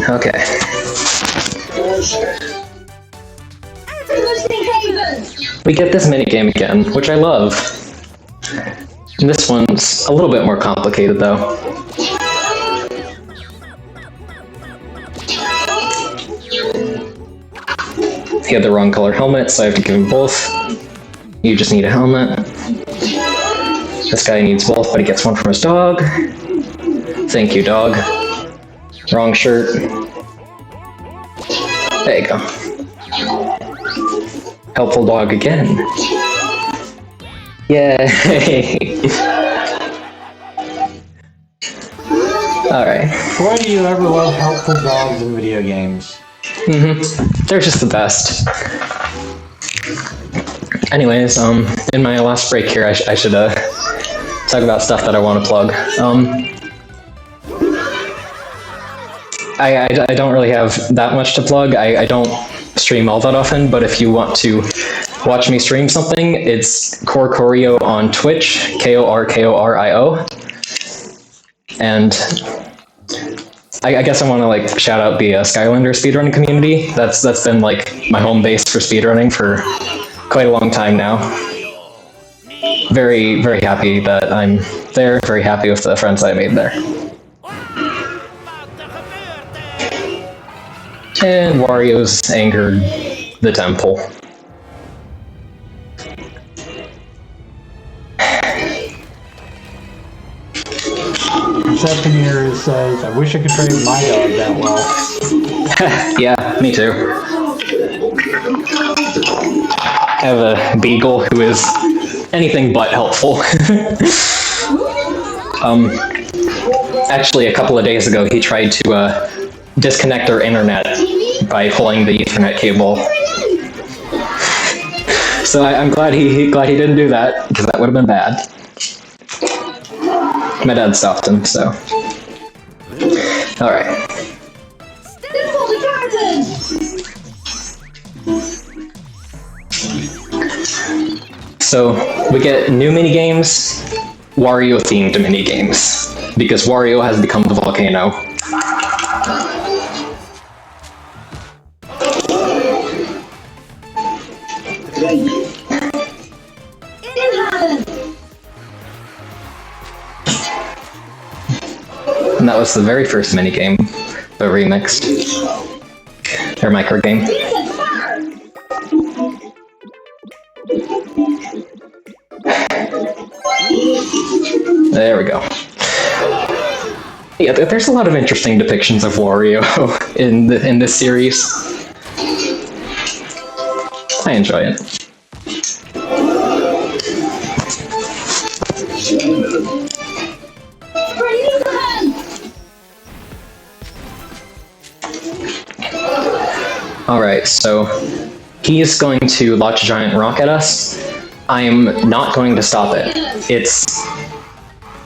Okay. We get this minigame again, which I love. And this one's a little bit more complicated, though. He had the wrong color helmet, so I have to give him both. You just need a helmet. This guy needs both, but he gets one from his dog. Thank you, dog. Wrong shirt. There you go. Helpful dog again. Yay! Alright. Why do you ever love helpful dogs in video games? They're just the best. Anyways, in my last break here, I should talk about stuff that I want to plug. I don't really have that much to plug. I don't stream all that often, but if you want to watch me stream something, it's Korkorio on Twitch, Korkorio. And I guess I want to like shout out the Skylander speedrunning community. That's been like my home base for speedrunning for quite a long time now. Very, very happy that I'm there. Very happy with the friends I made there. And Wario's angered the temple. Septineer says, I wish I could train my dog that well. Yeah, me too. I have a beagle who is anything but helpful. Actually, a couple of days ago, he tried to disconnect our internet by pulling the Ethernet cable. So I'm glad he didn't do that, because that would have been bad. My dad stopped him, so. Alright. So we get new minigames, Wario-themed minigames, because Wario has become the volcano. And that was the very first minigame, the remixed, or micro game. There we go. Yeah, there's a lot of interesting depictions of Wario in this series. I enjoy it. Alright, so he's going to launch a giant rock at us. I'm not going to stop it. It's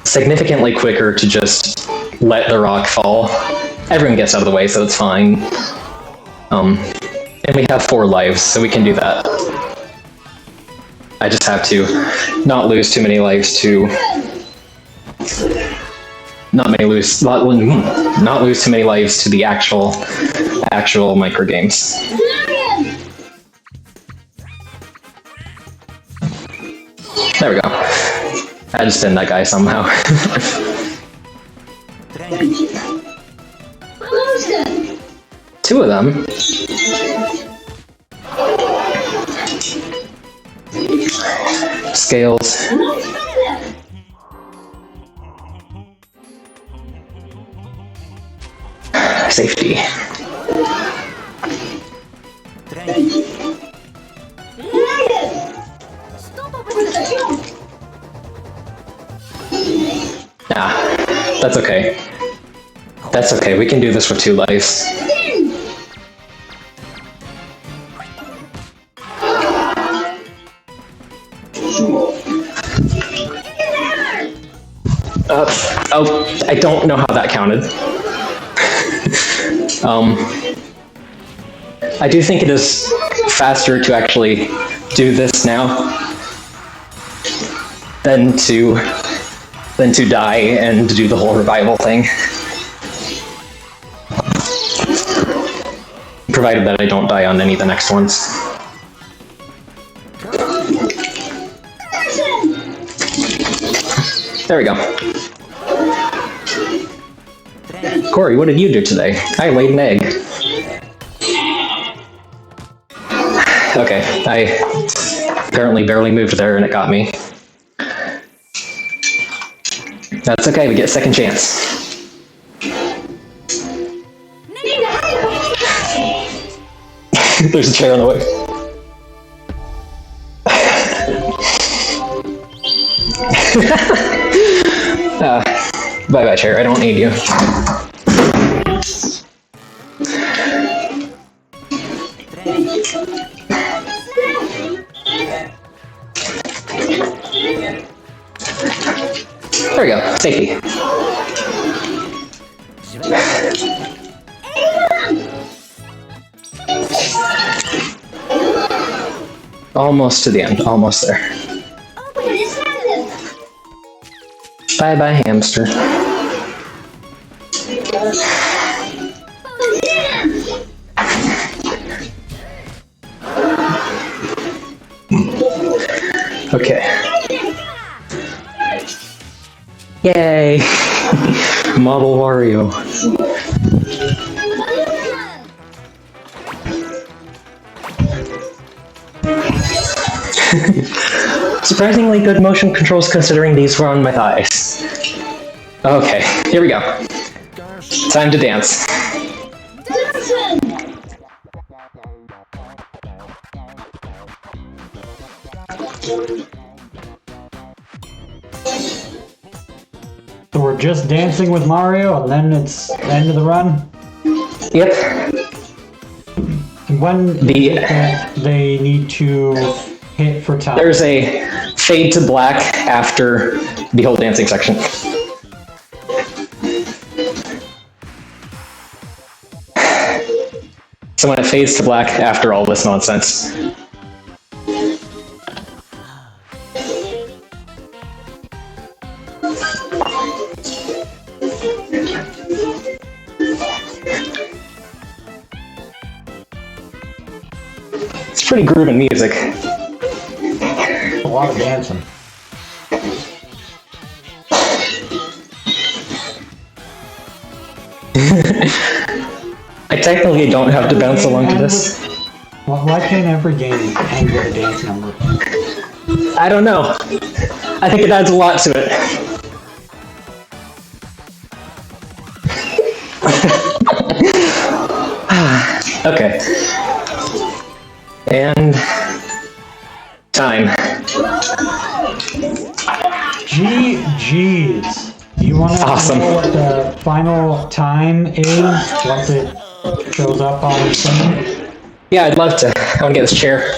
significantly quicker to just let the rock fall. Everyone gets out of the way, so it's fine. And we have 4 lives, so we can do that. I just have to not lose too many lives to... Not lose too many lives to the actual micro games. There we go. I had to spin that guy somehow. Two of them. Scales. Safety. Nah, that's okay. That's okay, we can do this with 2 lives. Oh, I don't know how that counted. I do think it is faster to actually do this now than to die and do the whole revival thing. Provided that I don't die on any of the next ones. There we go. Corey, what did you do today? I laid an egg. Okay, I apparently barely moved there and it got me. That's okay, we get a second chance. There's a chair on the way. Bye-bye, chair, I don't need you. There we go, safety. Almost to the end, almost there. Bye-bye, hamster. Okay. Yay! Model Wario. Surprisingly good motion controls considering these were on my thighs. Okay, here we go. Time to dance. So we're just dancing with Mario, and then it's the end of the run? Yep. When they need to hit for time? There's a fade to black after the whole dancing section. So when it fades to black after all this nonsense. It's pretty grooving music. A lot of dancing. I technically don't have to bounce along to this. Why can't every game end with a dance number? I don't know. I think it adds a lot to it. Okay. And time. GG's. Do you want to know what the final time is once it shows up on the screen? Yeah, I'd love to. I want to get this chair.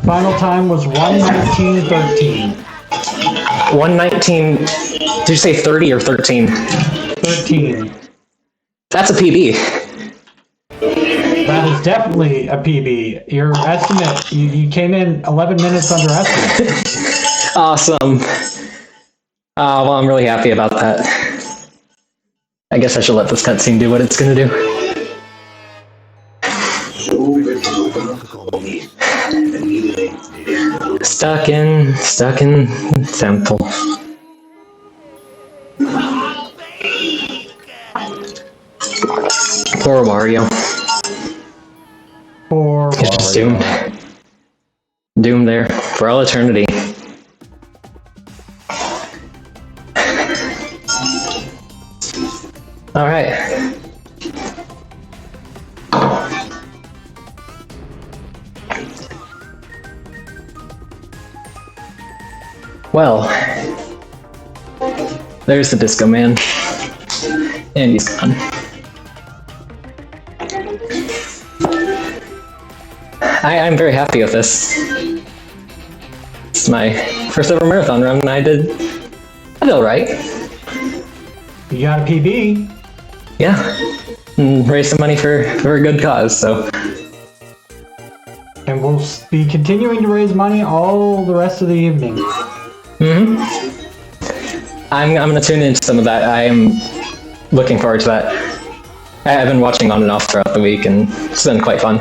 Final time was 1:19:13. 1:19. Did you say 30 or 13? 13. That's a PB. That is definitely a PB. Your estimate, you came in 11 minutes under estimate. Awesome. Well, I'm really happy about that. I guess I should let this cutscene do what it's gonna do. Stuck in temple. Poor Wario. Poor He's just Wario. doomed. Doomed there for all eternity. All right. Well, there's the Disco Man, and he's gone. I'm very happy with this. It's my first ever marathon run, and I did all right. You got a PB. Yeah, and raise some money for a good cause. So, And we'll be continuing to raise money all the rest of the evening. I'm gonna tune into some of that. I am looking forward to that. I've been watching on and off throughout the week, and it's been quite fun.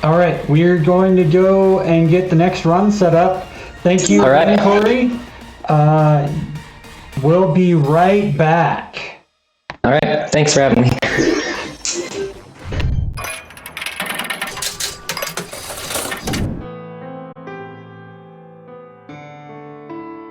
All right, we're going to go and get the next run set up. Thank you, All right. Corey. We'll be right back. All right, thanks for having me.